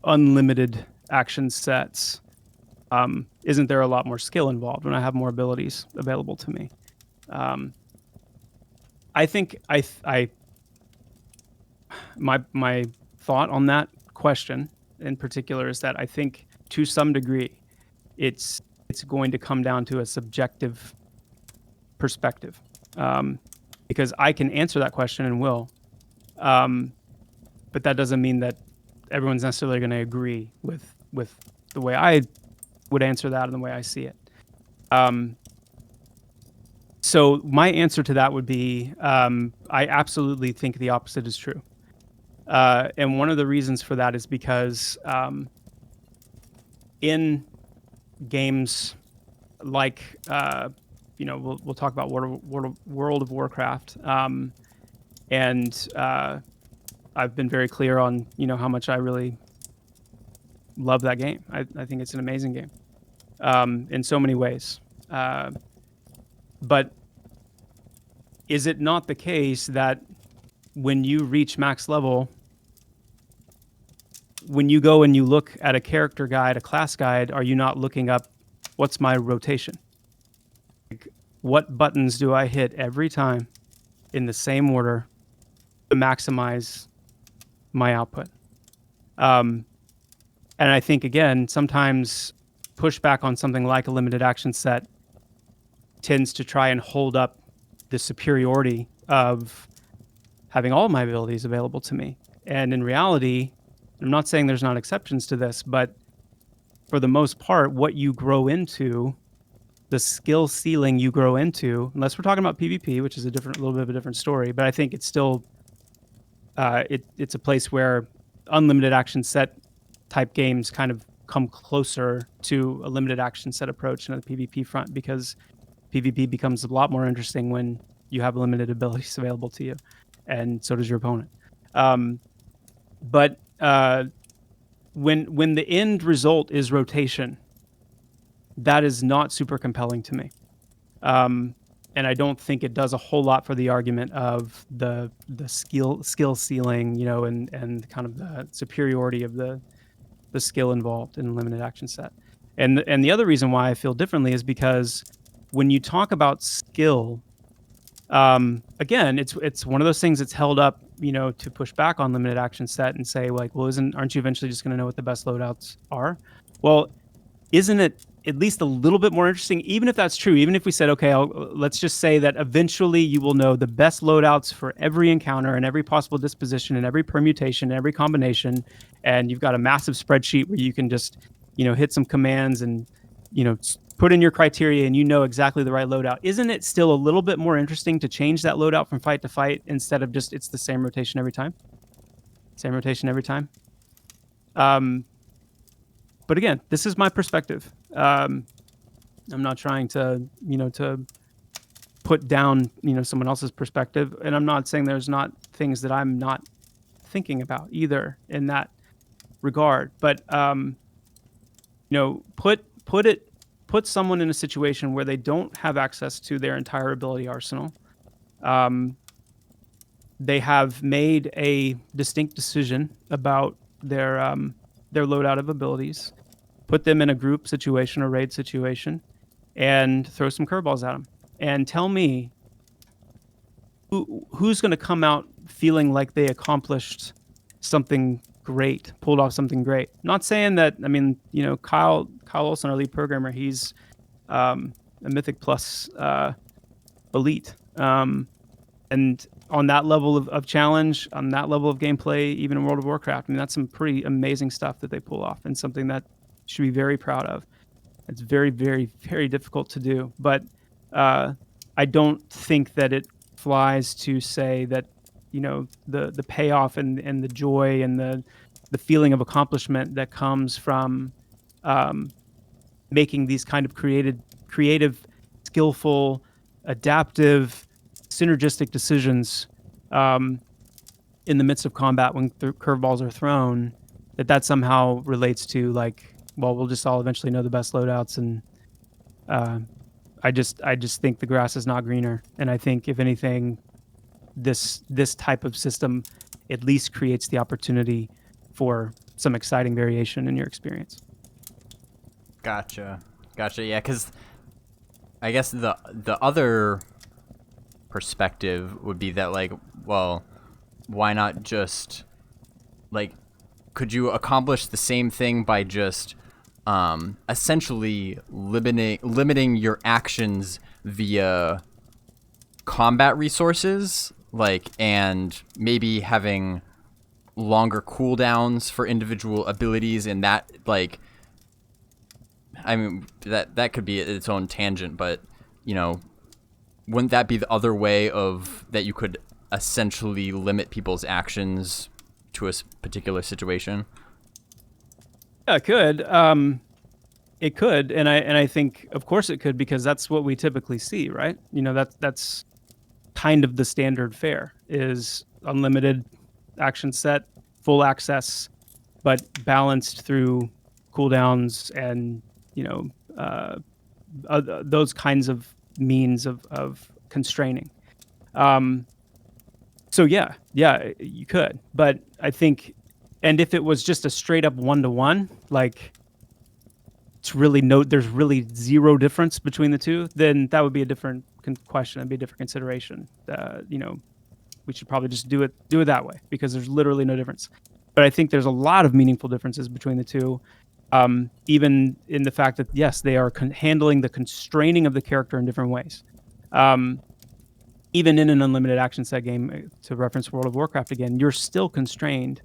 unlimited action sets, isn't there a lot more skill involved when I have more abilities available to me? I think my thought on that question in particular is that I think to some degree it's going to come down to a subjective perspective, because I can answer that question and will, but that doesn't mean that everyone's necessarily going to agree with the way I would answer that and the way I see it. So my answer to that would be, I absolutely think the opposite is true. And one of the reasons for that is because in games like, you know, we'll talk about World of Warcraft, and I've been very clear on, you know, how much I really love that game. I think it's an amazing game in so many ways. But is it not the case that when you reach max level, when you go and you look at a character guide, a class guide, are you not looking up what's my rotation? Like, what buttons do I hit every time in the same order to maximize my output? And I think, again, sometimes pushback on something like a limited action set tends to try and hold up the superiority of having all my abilities available to me. And in reality, I'm not saying there's not exceptions to this, but for the most part, what you grow into, the skill ceiling you grow into, unless we're talking about PvP, which is a little bit of a different story, but I think it's still, it's a place where unlimited action set type games kind of come closer to a limited action set approach in the PvP front, because PvP becomes a lot more interesting when you have limited abilities available to you, and so does your opponent. But when the end result is rotation, that is not super compelling to me, and I don't think it does a whole lot for the argument of the skill ceiling, you know, and kind of the superiority of the skill involved in a limited action set. And the other reason why I feel differently is because when you talk about skill, again, it's one of those things that's held up to push back on limited action set and say like, well, aren't you eventually just going to know what the best loadouts are? Well, isn't it at least a little bit more interesting, even if that's true, even if we said, okay, let's just say that eventually you will know the best loadouts for every encounter and every possible disposition and every permutation and every combination, and you've got a massive spreadsheet where you can just, hit some commands and, put in your criteria and exactly the right loadout. Isn't it still a little bit more interesting to change that loadout from fight to fight instead of just it's the same rotation every time? Same rotation every time? But again, this is my perspective. I'm not trying to, to put down, someone else's perspective. And I'm not saying there's not things that I'm not thinking about either in that regard. But, put someone in a situation where they don't have access to their entire ability arsenal. They have made a distinct decision about their loadout of abilities. Put them in a group situation or raid situation and throw some curveballs at them. And tell me who's going to come out feeling like they accomplished something great, pulled off something great. Not saying that, Kyle Olson, our lead programmer, he's a Mythic Plus elite. And on that level of challenge, on that level of gameplay, even in World of Warcraft, that's some pretty amazing stuff that they pull off and something that should be very proud of. It's very, very, very difficult to do. But I don't think that it flies to say that, the payoff and the joy and the feeling of accomplishment that comes from making these kind of creative, skillful, adaptive, synergistic decisions in the midst of combat when curveballs are thrown, that somehow relates to like, well, we'll just all eventually know the best loadouts. And I just think the grass is not greener. And I think if anything, this type of system at least creates the opportunity for some exciting variation in your experience.
Gotcha. Yeah, because I guess the other perspective would be that like, well, why not just like, could you accomplish the same thing by just essentially limiting your actions via combat resources, like, and maybe having longer cooldowns for individual abilities, and that like, that could be its own tangent, but wouldn't that be the other way of that you could essentially limit people's actions to a particular situation?
Yeah, it could. It could, and I think, of course, it could, because that's what we typically see, right? That's kind of the standard fare is unlimited action set, full access, but balanced through cooldowns and those kinds of means of constraining. So yeah, you could, but I think, and if it was just a straight up 1-to-1, like there's really zero difference between the two, then that would be a different question. That'd be a different consideration. We should probably just do it that way, because there's literally no difference. But I think there's a lot of meaningful differences between the two. Even in the fact that, yes, they are handling the constraining of the character in different ways. Even in an unlimited action set game, to reference World of Warcraft again, you're still constrained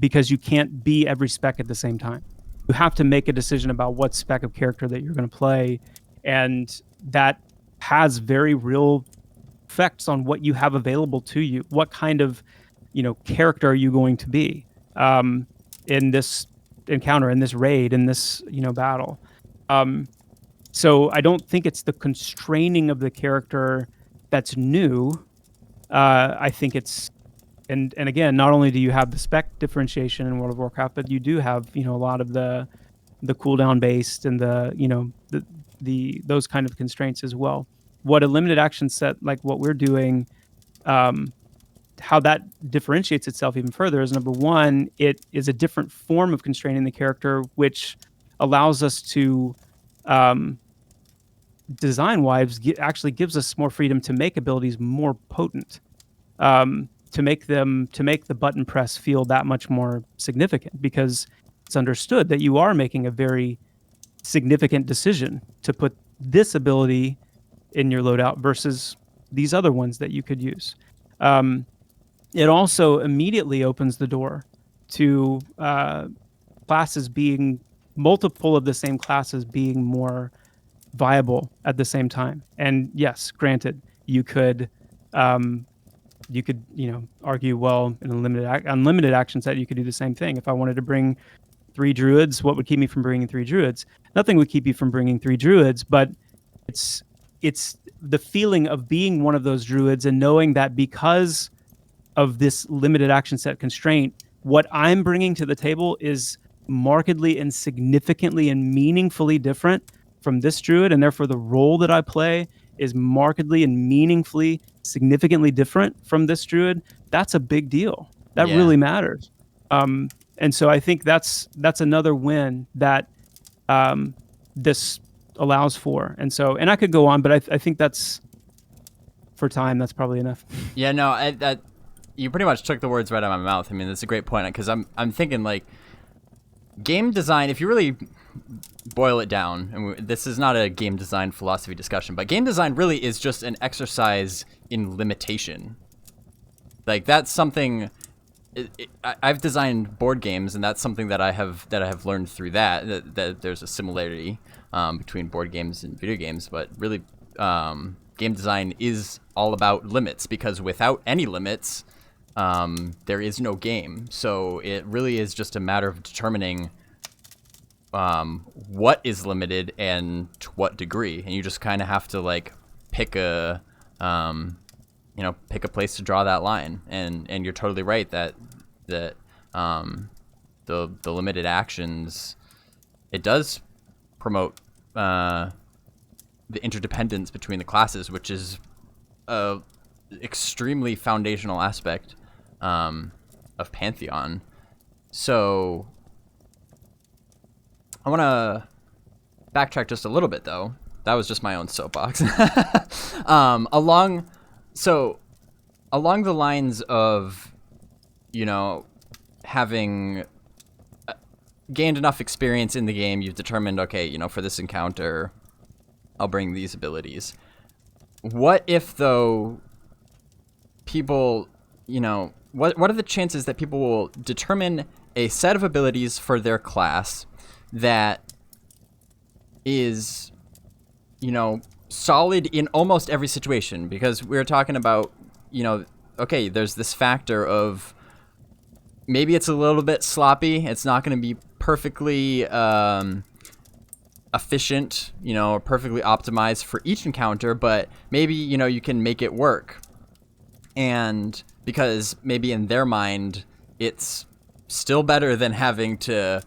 because you can't be every spec at the same time. You have to make a decision about what spec of character that you're going to play, and that has very real effects on what you have available to you. What kind of, character are you going to be in this encounter, in this raid, in this, battle? So I don't think it's the constraining of the character that's new. I think it's, and again, not only do you have the spec differentiation in World of Warcraft, but you do have, a lot of the cooldown based and the those kind of constraints as well. What a limited action set like what we're doing, how that differentiates itself even further is, number one, it is a different form of constraining the character, which allows us to, design-wise, actually gives us more freedom to make abilities more potent. to make the button press feel that much more significant, because it's understood that you are making a very significant decision to put this ability in your loadout versus these other ones that you could use. It also immediately opens the door to classes being multiple of the same classes being more viable at the same time. And yes, granted, you could argue, well, in unlimited action set, you could do the same thing. If I wanted to bring 3 druids, what would keep me from bringing 3 druids? Nothing would keep you from bringing 3 druids, but it's the feeling of being one of those druids and knowing that because of this limited action set constraint, what I'm bringing to the table is markedly and significantly and meaningfully different from this druid, and therefore the role that I play is markedly and meaningfully, significantly different from this druid. That's a big deal. That really matters. And so I think that's another win that this allows for. And I could go on, but I think that's, for time, that's probably enough.
Yeah, no, you pretty much took the words right out of my mouth. I mean, that's a great point, because I'm thinking, like, game design, if you really boil it down, and this is not a game design philosophy discussion, but game design really is just an exercise in limitation. Like, that's something... I've designed board games, and that's something that I have learned through that there's a similarity between board games and video games, but really game design is all about limits, because without any limits, there is no game. So it really is just a matter of determining what is limited and to what degree, and you just kind of have to, like, pick a place to draw that line. And you're totally right that the limited actions, it does promote the interdependence between the classes, which is a extremely foundational aspect of Pantheon. So I want to backtrack just a little bit, though. That was just my own soapbox. Along the lines of, having gained enough experience in the game, you've determined, okay, for this encounter, I'll bring these abilities. What if, though, people, what are the chances that people will determine a set of abilities for their class that is, solid in almost every situation? Because we're talking about, okay, there's this factor of maybe it's a little bit sloppy. It's not going to be perfectly efficient, or perfectly optimized for each encounter, but maybe, you can make it work. And because maybe in their mind, it's still better than having to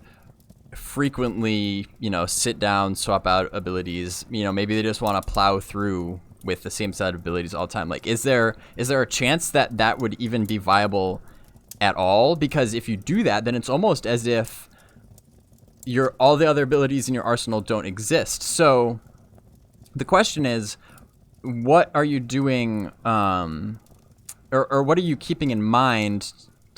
frequently, sit down, swap out abilities. Maybe they just want to plow through with the same set of abilities all the time. Like, is there a chance that would even be viable at all? Because if you do that, then it's almost as if all the other abilities in your arsenal don't exist. So the question is, what are you doing, or what are you keeping in mind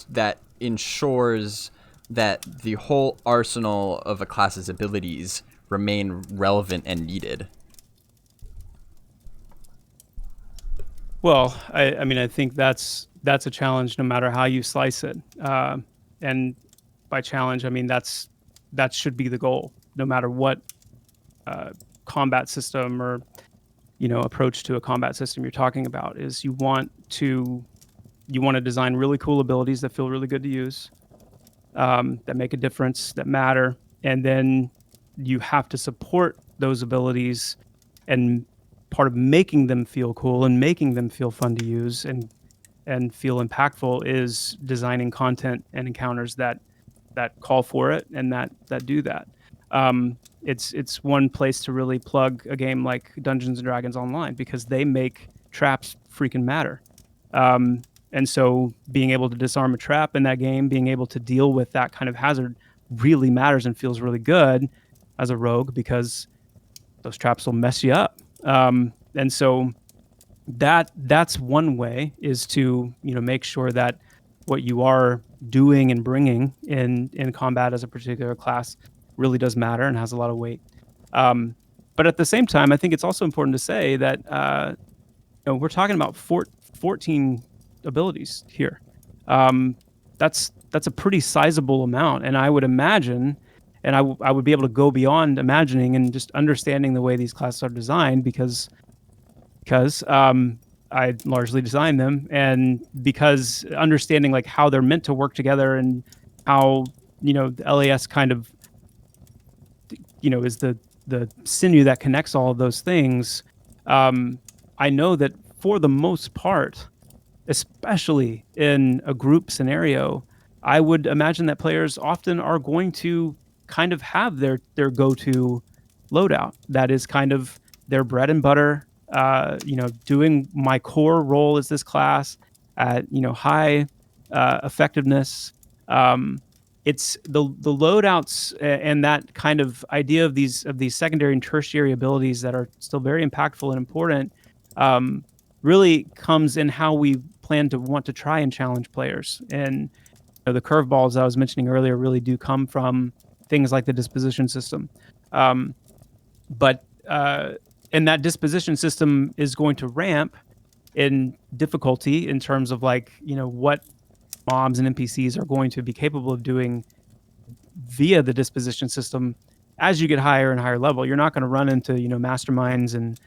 that ensures that the whole arsenal of a class's abilities remain relevant and needed?
Well, I think that's a challenge no matter how you slice it. And by challenge, I mean that should be the goal, no matter what combat system or approach to a combat system you're talking about. Is you want to design really cool abilities that feel really good to use, that make a difference, that matter, and then you have to support those abilities, and part of making them feel cool and making them feel fun to use and feel impactful is designing content and encounters that call for it and that do that. It's one place to really plug a game like Dungeons and Dragons Online, because they make traps freaking matter. And so being able to disarm a trap in that game, being able to deal with that kind of hazard really matters and feels really good as a rogue, because those traps will mess you up. And so, that's one way, is to make sure that what you are doing and bringing in combat as a particular class really does matter and has a lot of weight. But at the same time, I think it's also important to say that we're talking about 14 abilities here. That's a pretty sizable amount, and I would imagine, and I would be able to go beyond imagining and just understanding the way these classes are designed, because I largely designed them, and because understanding like how they're meant to work together, and how the LAS kind of is the sinew that connects all of those things. I know that for the most part, especially in a group scenario, I would imagine that players often are going to kind of have their go-to loadout that is kind of their bread and butter. Doing my core role as this class at high effectiveness. It's the loadouts and that kind of idea of these secondary and tertiary abilities that are still very impactful and important. Really comes in how we plan to want to try and challenge players. And the curveballs I was mentioning earlier really do come from things like the disposition system. But and that disposition system is going to ramp in difficulty in terms of what mobs and NPCs are going to be capable of doing via the disposition system. As you get higher and higher level, you're not going to run into masterminds and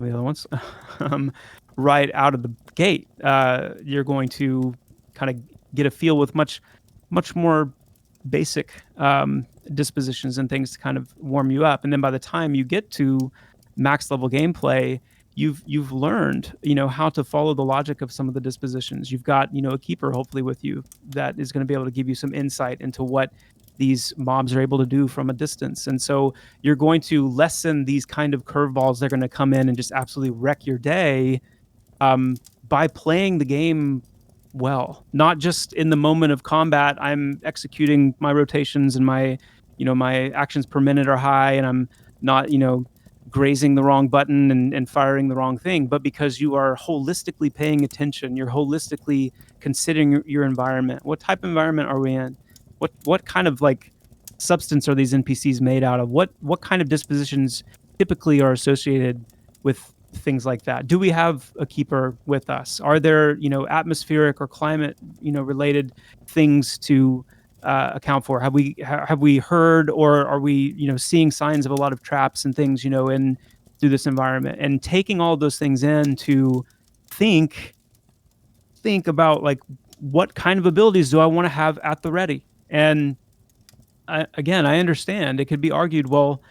the other ones right out of the gate. You're going to kind of get a feel with much more basic dispositions and things to kind of warm you up, and then by the time you get to max level gameplay, you've learned how to follow the logic of some of the dispositions. You've got a keeper hopefully with you that is going to be able to give you some insight into what these mobs are able to do from a distance, and so you're going to lessen these kind of curveballs. They're going to come in and just absolutely wreck your day by playing the game well, not just in the moment of combat. I'm executing my rotations and my my actions per minute are high, and I'm not grazing the wrong button and firing the wrong thing, but because you are holistically paying attention, you're holistically considering your environment. What type of environment are we in? What kind of substance are these NPCs made out of? What kind of dispositions typically are associated with things like that? Do we have a keeper with us? Are there atmospheric or climate related things to account for? Have we heard, or are we seeing signs of a lot of traps and things in through this environment? And taking all of those things in to think about what kind of abilities do I want to have at the ready? And I understand it could be argued, well,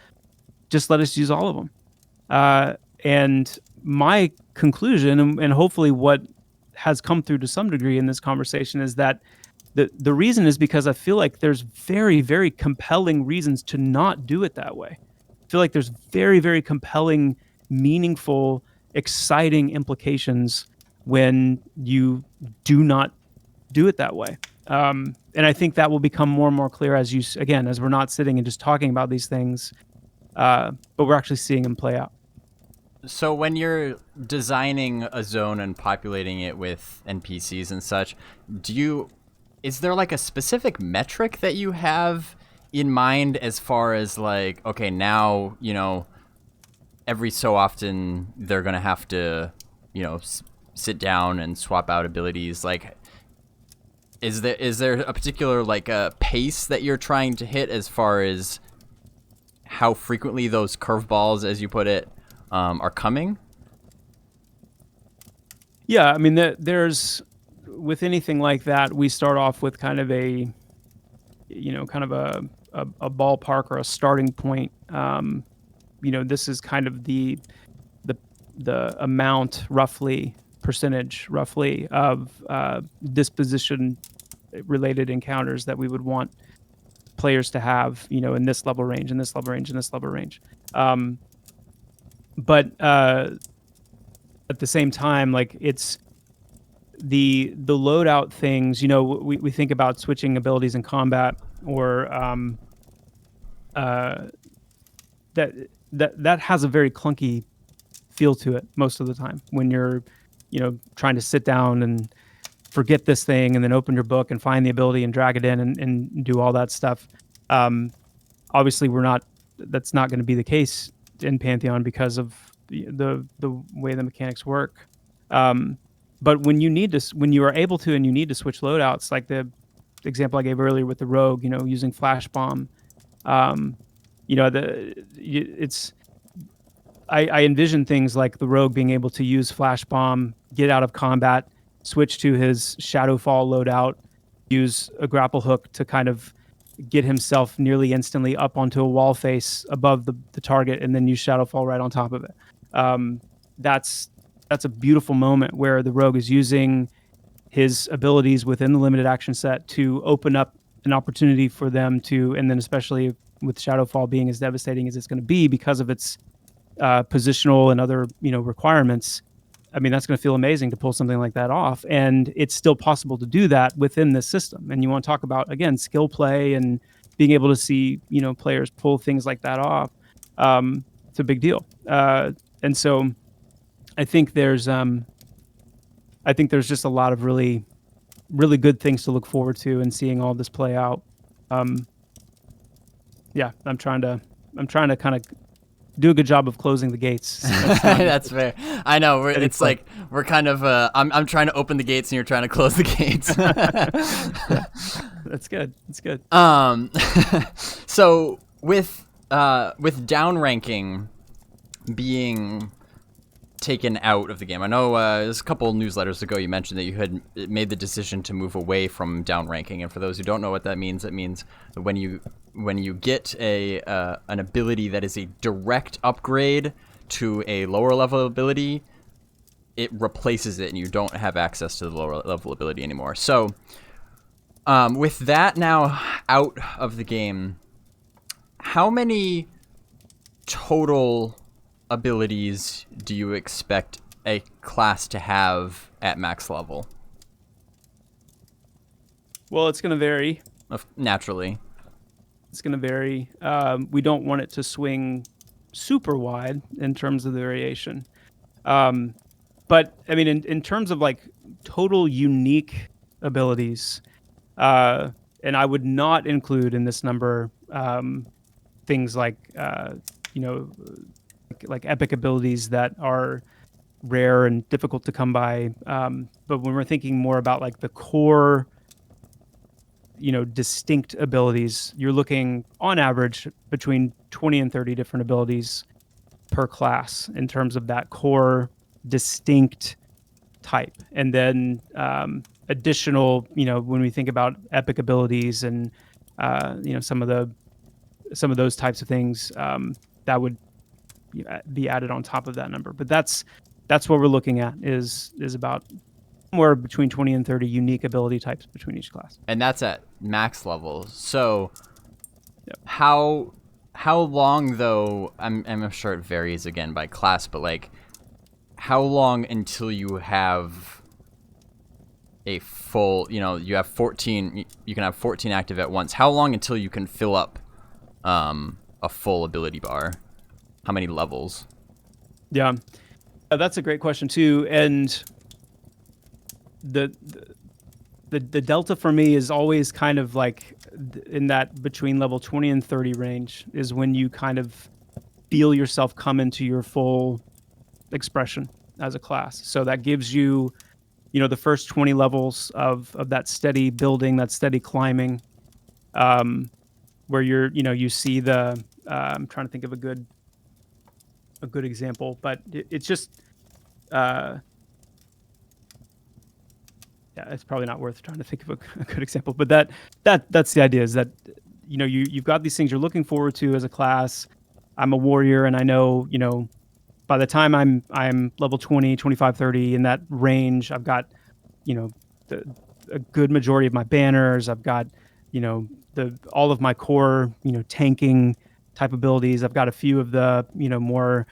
just let us use all of them. And my conclusion, and hopefully what has come through to some degree in this conversation, is that the reason is because I feel like there's very, very compelling reasons to not do it that way. I feel like there's very, very compelling, meaningful, exciting implications when you do not do it that way. And I think that will become more and more clear as we're not sitting and just talking about these things, but we're actually seeing them play out.
So when you're designing a zone and populating it with NPCs and such, is there a specific metric that you have in mind as far as okay, now, every so often they're going to have to, sit down and swap out abilities? Is there a particular a pace that you're trying to hit as far as how frequently those curveballs, as you put it, are coming?
Yeah, I mean, there's, with anything like that, we start off with kind of a ballpark or a starting point. This is kind of the amount, percentage roughly, of disposition related encounters that we would want players to have, in this level range, in this level range, in this level range. But at the same time, it's the loadout things. We think about switching abilities in combat, or that has a very clunky feel to it most of the time when you're, trying to sit down and forget this thing and then open your book and find the ability and drag it in and do all that stuff. Obviously, that's not going to be the case in Pantheon because of the way the mechanics work. But when you are able to and you need to switch loadouts, like the example I gave earlier with the rogue, using flash bomb, I envision things like the rogue being able to use flash bomb, get out of combat, switch to his Shadowfall loadout, use a grapple hook to kind of get himself nearly instantly up onto a wall face above the target, and then use Shadowfall right on top of it. That's a beautiful moment where the rogue is using his abilities within the limited action set to open up an opportunity for them to, and then especially with Shadowfall being as devastating as it's going to be because of its positional and other requirements. I mean, that's going to feel amazing to pull something like that off, and it's still possible to do that within this system. And you want to talk about, again, skill play and being able to see players pull things like that off. It's a big deal, and so I think there's just a lot of really, really good things to look forward to and seeing all this play out. Yeah, I'm trying to kind of do a good job of closing the gates.
That's fair. I know. We're kind of. I'm trying to open the gates and you're trying to close the gates.
Yeah, that's good. That's good.
So with downranking being taken out of the game, I know there's a couple newsletters ago you mentioned that you had made the decision to move away from downranking. And for those who don't know what that means, it means that when you get an ability that is a direct upgrade to a lower level ability, it replaces it and you don't have access to the lower level ability anymore. So with that now out of the game, how many total abilities do you expect a class to have at max level?
Well, it's going to vary.
Naturally.
It's going to vary. We don't want it to swing super wide in terms of the variation. But I mean, in terms of like total unique abilities, and I would not include in this number things like like epic abilities that are rare and difficult to come by. But when we're thinking more about like the core, distinct abilities, you're looking on average between 20 and 30 different abilities per class in terms of that core distinct type. And then additional, when we think about epic abilities and some of those types of things, that would be added on top of that number. But that's what we're looking at is about somewhere between 20 and 30 unique ability types between each class.
And that's at max level. So
yep.
How long though, I'm sure it varies again by class, but like how long until you have a full, you have 14, you can have 14 active at once. How long until you can fill up a full ability bar? How many levels?
Yeah, that's a great question too. And the delta for me is always kind of like in that between level 20 and 30 range is when you kind of feel yourself come into your full expression as a class. So that gives you, the first 20 levels of that steady building, that steady climbing, where you see the, I'm trying to think of a good example, but it's just, yeah, it's probably not worth trying to think of a good example, but that's the idea is that, you've got these things you're looking forward to as a class. I'm a warrior and I know, by the time I'm level 20, 25, 30 in that range, I've got, a good majority of my banners. I've got, all of my core, tanking type abilities. I've got a few of the, more,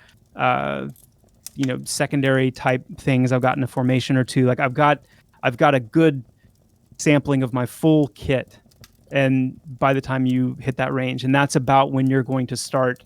secondary type things. I've gotten a formation or two. Like I've got a good sampling of my full kit. And by the time you hit that range, and that's about when you're going to start,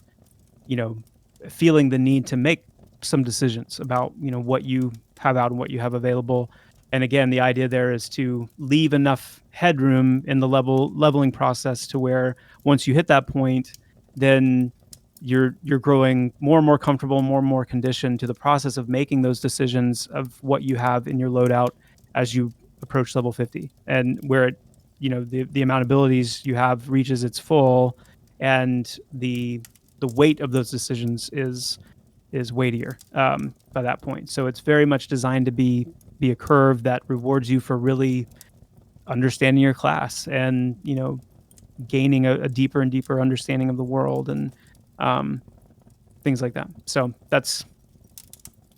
feeling the need to make some decisions about, what you have out and what you have available. And again, the idea there is to leave enough headroom in the leveling process to where once you hit that point, then you're growing more and more comfortable, more and more conditioned to the process of making those decisions of what you have in your loadout as you approach level 50, and where the amount of abilities you have reaches its full, and the weight of those decisions is weightier by that point. So it's very much designed to be a curve that rewards you for really understanding your class and gaining a deeper and deeper understanding of the world and things like that. So that's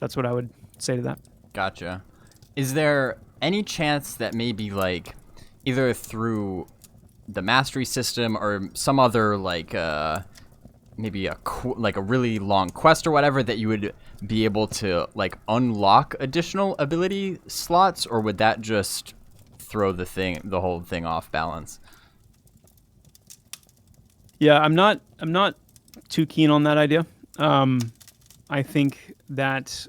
what I would say to that.
Gotcha. Is there any chance that maybe like either through the mastery system or some other like maybe a really long quest or whatever that you would be able to like unlock additional ability slots, or would that just throw the whole thing off balance?
Yeah, I'm not too keen on that idea. I think that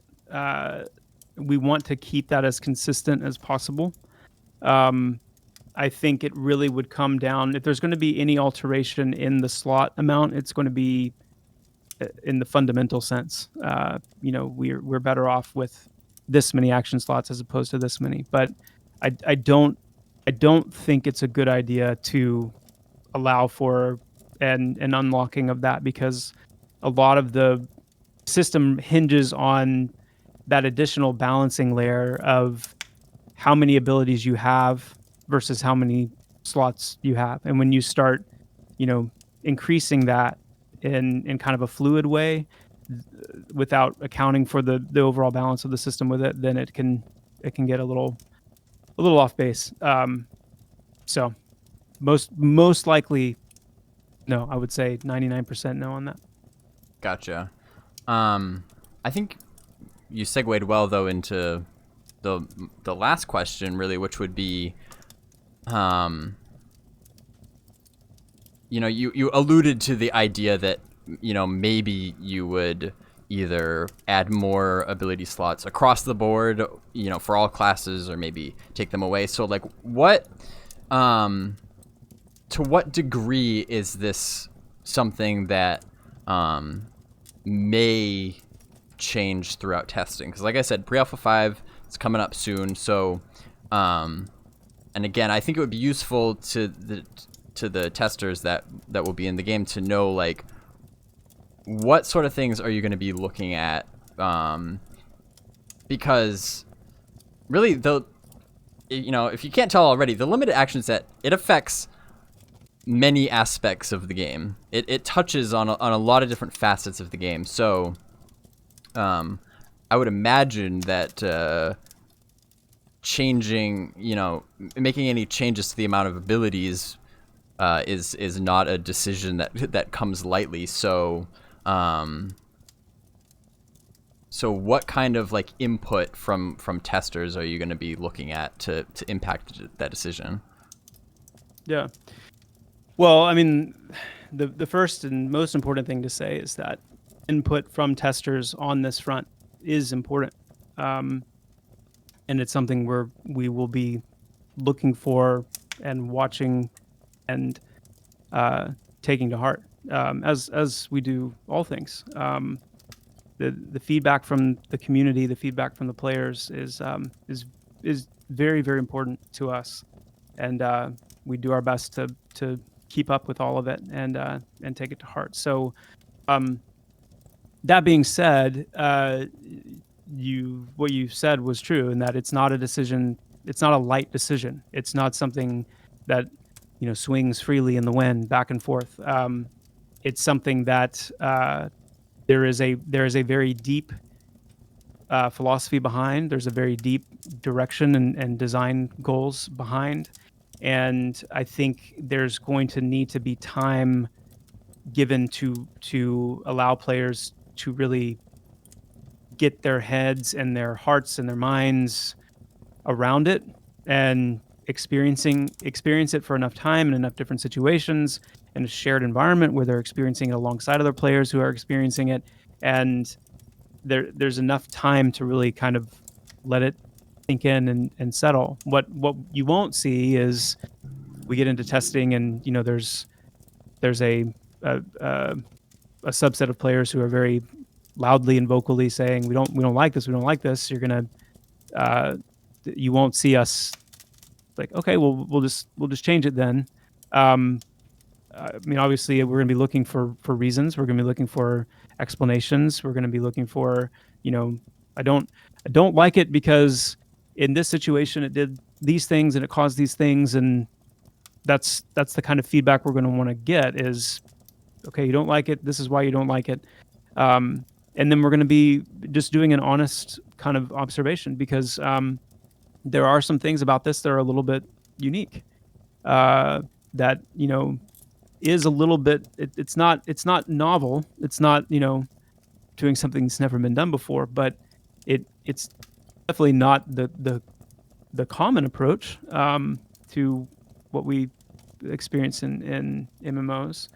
we want to keep that as consistent as possible. I think it really would come down, if there's going to be any alteration in the slot amount, it's going to be in the fundamental sense. We're better off with this many action slots as opposed to this many. But I don't think it's a good idea to allow for an unlocking of that, because a lot of the system hinges on that additional balancing layer of how many abilities you have versus how many slots you have. And when you start, increasing that in kind of a fluid way without accounting for the overall balance of the system with it, then it can get a little off base. So most likely, no, I would say 99% no on that.
Gotcha. I think you segued well though into the last question, really, which would be, you alluded to the idea that maybe you would either add more ability slots across the board, for all classes, or maybe take them away. So like what to what degree is this something that may change throughout testing? Because like I said, pre-alpha 5 is coming up soon, so and again, I think it would be useful to the testers that will be in the game to know like what sort of things are you going to be looking at, because really if you can't tell already, the limited action set, it affects many aspects of the game. It touches on a lot of different facets of the game. So I would imagine that changing, making any changes to the amount of abilities is not a decision that comes lightly. So so what kind of like input from testers are you going to be looking at to impact that decision?
Yeah. Well, I mean, the first and most important thing to say is that input from testers on this front is important. And it's something we will be looking for and watching and taking to heart, as we do all things. The feedback from the community, the feedback from the players is very, very important to us, and we do our best to keep up with all of it and take it to heart. So, that being said, what you said was true, in that it's not a decision. It's not a light decision. It's not something that swings freely in the wind back and forth. It's something that there is a very deep philosophy behind. There's a very deep direction and design goals behind, and I think there's going to need to be time given to allow players to really get their heads and their hearts and their minds around it and experience it for enough time in enough different situations in a shared environment where they're experiencing it alongside other players who are experiencing it, and there's enough time to really kind of let it sink in and settle. What you won't see is we get into testing, and there's a subset of players who are very loudly and vocally saying we don't like this, we don't like this. You're gonna you won't see us like, okay, well we'll just change it then. I mean, obviously, we're going to be looking for reasons. We're going to be looking for explanations. We're going to be looking for, I don't like it because in this situation it did these things and it caused these things, and that's the kind of feedback we're going to want to get is, okay, you don't like it. This is why you don't like it. And then we're going to be just doing an honest kind of observation because there are some things about this that are a little bit unique. That is a little bit. It's not novel. It's not doing something that's never been done before. But it's definitely not the common approach to what we experience in MMOs.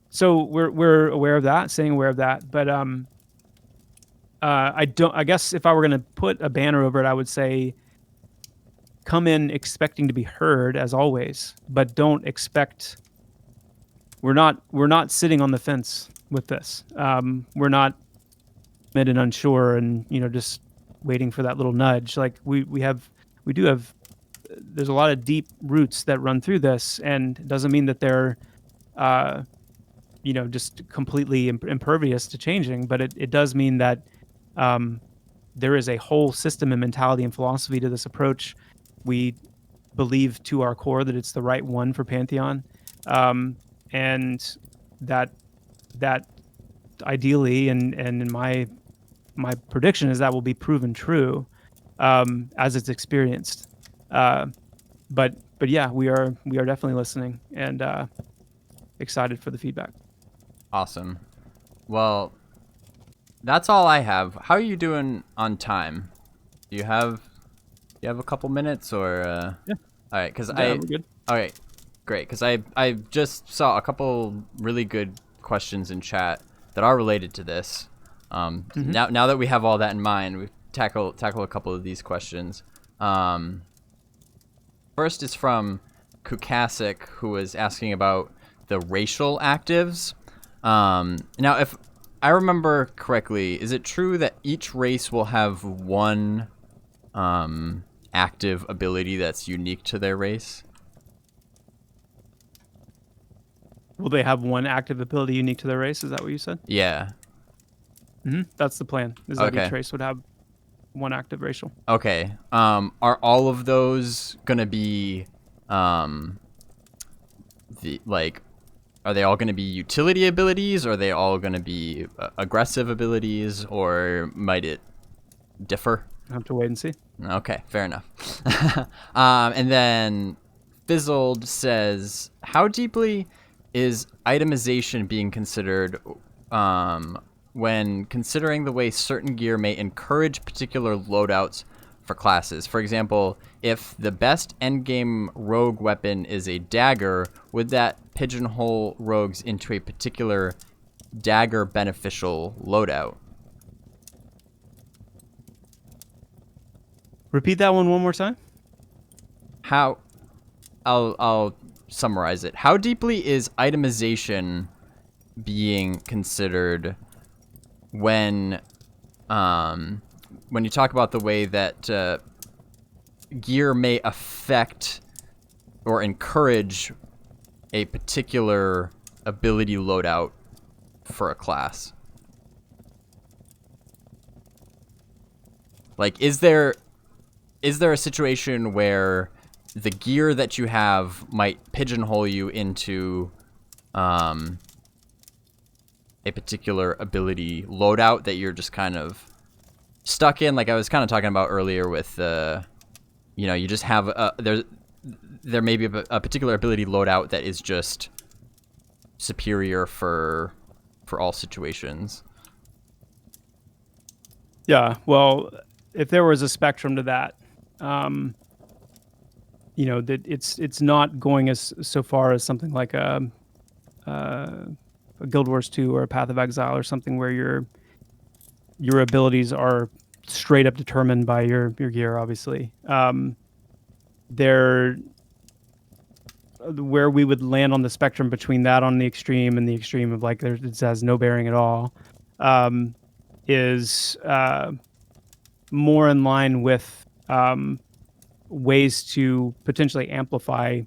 So we're aware of that, staying aware of that. But I guess if I were going to put a banner over it, I would say come in expecting to be heard as always, but don't expect. We're not sitting on the fence with this. We're not mid and unsure, and just waiting for that little nudge. Like we do have. There's a lot of deep roots that run through this, and it doesn't mean that they're, just completely impervious to changing. But it does mean that there is a whole system and mentality and philosophy to this approach. We believe to our core that it's the right one for Pantheon, and that ideally, and in my prediction is that will be proven true as it's experienced. But yeah, we are definitely listening and excited for the feedback.
Awesome. Well, that's all I have. How are you doing on time? Do you have a couple minutes or?
Yeah.
All right, because
we're good.
All right, great. Because I just saw a couple really good questions in chat that are related to this. Now that we have all that in mind, we tackle a couple of these questions. First is from Kukasik, who was asking about the racial actives. Now, if I remember correctly, is it true that each race will have one active ability that's unique to their race?
Will they have one active ability unique to their race? Is that what you said?
Yeah.
That's the plan. Is that each race would have one active racial.
Okay. Are all of those gonna be are they all going to be utility abilities? Or are they all going to be aggressive abilities? Or might it differ?
I'll have to wait and see.
Okay, fair enough. And then Fizzled says, how deeply is itemization being considered when considering the way certain gear may encourage particular loadouts for classes? For example, if the best endgame rogue weapon is a dagger, would that pigeonhole rogues into a particular dagger beneficial loadout?
Repeat that one more time.
I'll summarize it. How deeply is itemization being considered when you talk about the way that gear may affect or encourage a particular ability loadout for a class? Like, is there a situation where the gear that you have might pigeonhole you into a particular ability loadout that you're just kind of stuck in? Like I was kind of talking about earlier with, you just have there may be a particular ability loadout that is just superior for all situations.
Yeah, well, if there was a spectrum to that, that it's not going so far as something like a Guild Wars 2 or a Path of Exile or something where you're your abilities are straight up determined by your gear, obviously. Where we would land on the spectrum between that on the extreme and the extreme of like it has no bearing at all, is more in line with ways to potentially amplify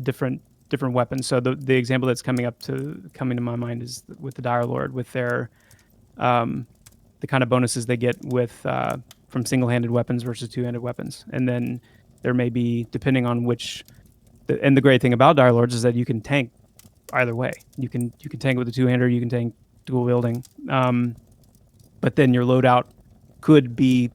different weapons. So the example that's coming to my mind is with the Dire Lord, with their the kind of bonuses they get with from single-handed weapons versus two-handed weapons, and then there may be, depending on which. And the great thing about Dire Lords is that you can tank either way. You can tank with a two-hander, you can tank dual wielding, but then your loadout could be,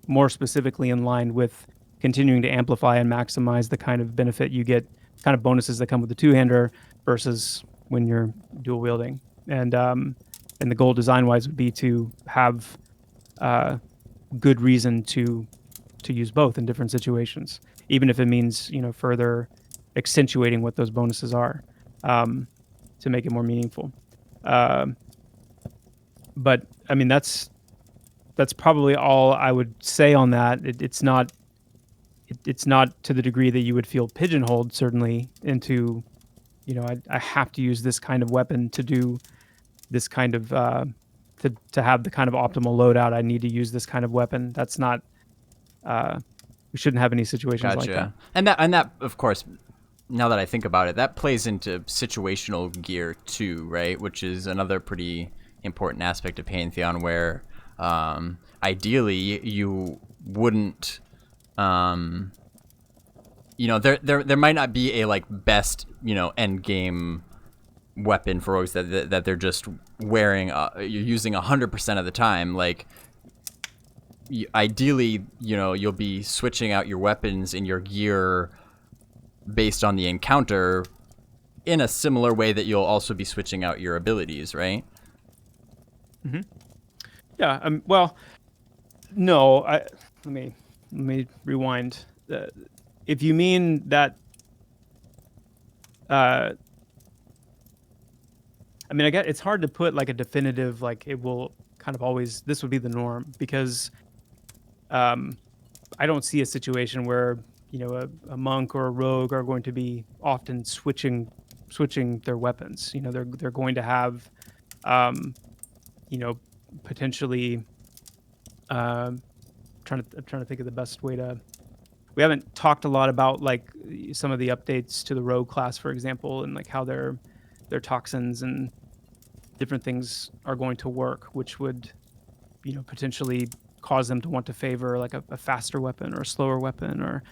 more specifically in line with continuing to amplify and maximize the kind of benefit you get, kind of bonuses that come with the two-hander versus when you're dual wielding. And the goal design-wise would be to have good reason to use both in different situations, even if it means further accentuating what those bonuses are, to make it more meaningful. But I mean that's probably all I would say on that. It's not to the degree that you would feel pigeonholed, certainly, into I have to use this kind of weapon to do this kind of to have the kind of optimal loadout. I need to use this kind of weapon. That's not. We shouldn't have any situations like that.
And that, of course, now that I think about it, that plays into situational gear too, right? Which is another pretty important aspect of Pantheon, where ideally you wouldn't, there might not be a like best end game weapon for rogues that they're just wearing. You're using 100% of the time, like. Ideally, you'll be switching out your weapons and your gear based on the encounter in a similar way that you'll also be switching out your abilities, right?
Mm-hmm. Yeah. Well, no. Let me rewind. If you mean that, I guess it's hard to put like a definitive, like it will kind of always, this would be the norm, because I don't see a situation where a monk or a rogue are going to be often switching their weapons. They're going to have potentially I'm trying to think of the best way to. We haven't talked a lot about like some of the updates to the rogue class, for example, and like how their toxins and different things are going to work, which would potentially cause them to want to favor like a faster weapon or a slower weapon or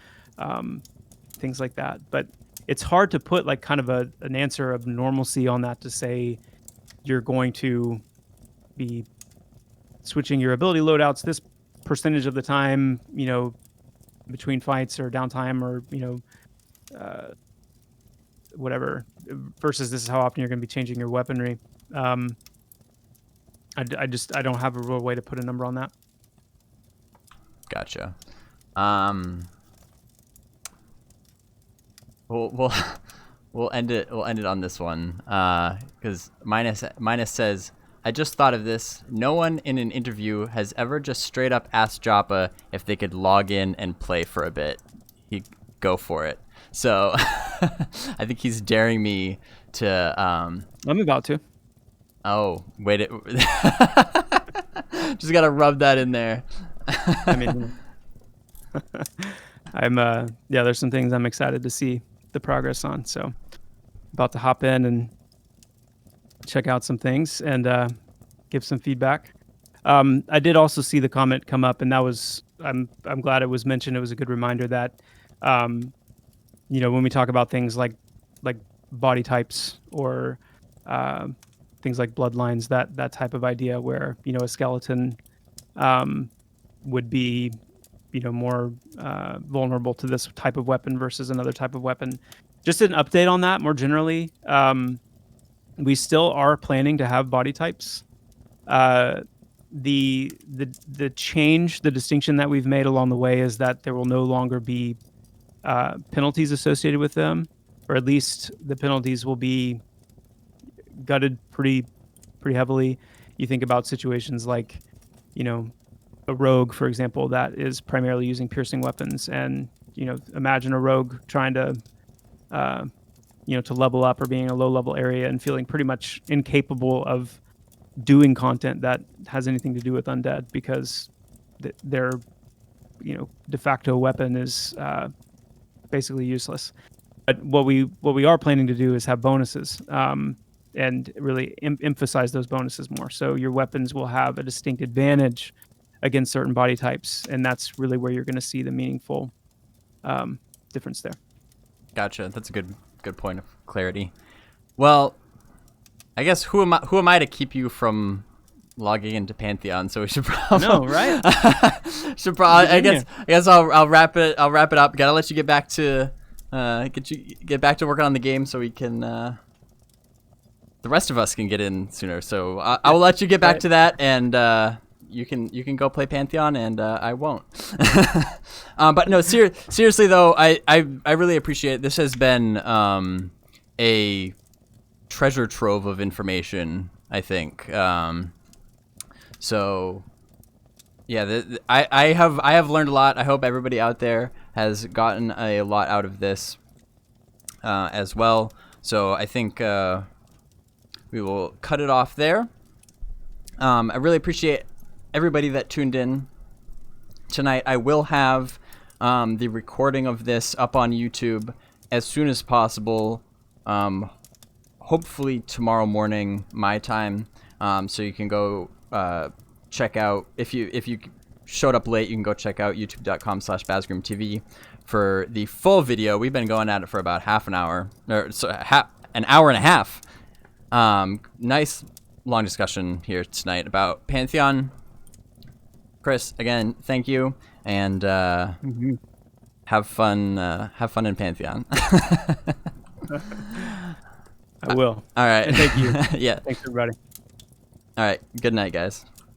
things like that. But it's hard to put like kind of an answer of normalcy on that, to say you're going to be switching your ability loadouts this percentage of the time, between fights or downtime or whatever, versus this is how often you're going to be changing your weaponry. I don't have a real way to put a number on that.
Gotcha. We'll end it on this one, because Minus says, I just thought of this. No one in an interview has ever just straight up asked Joppa if they could log in and play for a bit. He'd go for it. So I think he's daring me to.
I'm about to.
Oh, wait. Just got to rub that in there.
I mean, there's some things I'm excited to see the progress on. So about to hop in and check out some things and give some feedback. I did also see the comment come up, and that was, I'm glad it was mentioned. It was a good reminder that, when we talk about things like body types or things like bloodlines, that type of idea where, a skeleton would be, more vulnerable to this type of weapon versus another type of weapon. Just an update on that more generally. We still are planning to have body types. The change, the distinction that we've made along the way is that there will no longer be penalties associated with them, or at least the penalties will be gutted pretty pretty heavily. You think about situations like, a rogue, for example, that is primarily using piercing weapons, and imagine a rogue trying to to level up or being in a low level area and feeling pretty much incapable of doing content that has anything to do with undead, because their de facto weapon is basically useless. But what we are planning to do is have bonuses, and really emphasize those bonuses more. So your weapons will have a distinct advantage against certain body types, and that's really where you're going to see the meaningful difference there.
Gotcha. That's a good point of clarity. Well, I guess who am I to keep you from logging into Pantheon? So we should probably
right?
I guess I'll wrap it up. Gotta let you get back to get back to working on the game so we can the rest of us can get in sooner. So I will let you get back to that, and you can go play Pantheon, and I won't. But no, seriously though, I really appreciate it. This has been a treasure trove of information, I think. So yeah, I have learned a lot. I hope everybody out there has gotten a lot out of this as well. So I think we will cut it off there. I really appreciate everybody that tuned in tonight. I will have the recording of this up on YouTube as soon as possible. Hopefully tomorrow morning my time. So you can go check out, if you showed up late, you can go check out youtube.com/BazgrimTV for the full video. We've been going at it for about half an hour, or an hour and a half. Nice long discussion here tonight about Pantheon. Chris, again, thank you, and have fun in Pantheon.
I will.
All right.
And thank you.
Yeah.
Thanks, everybody.
All right. Good night, guys.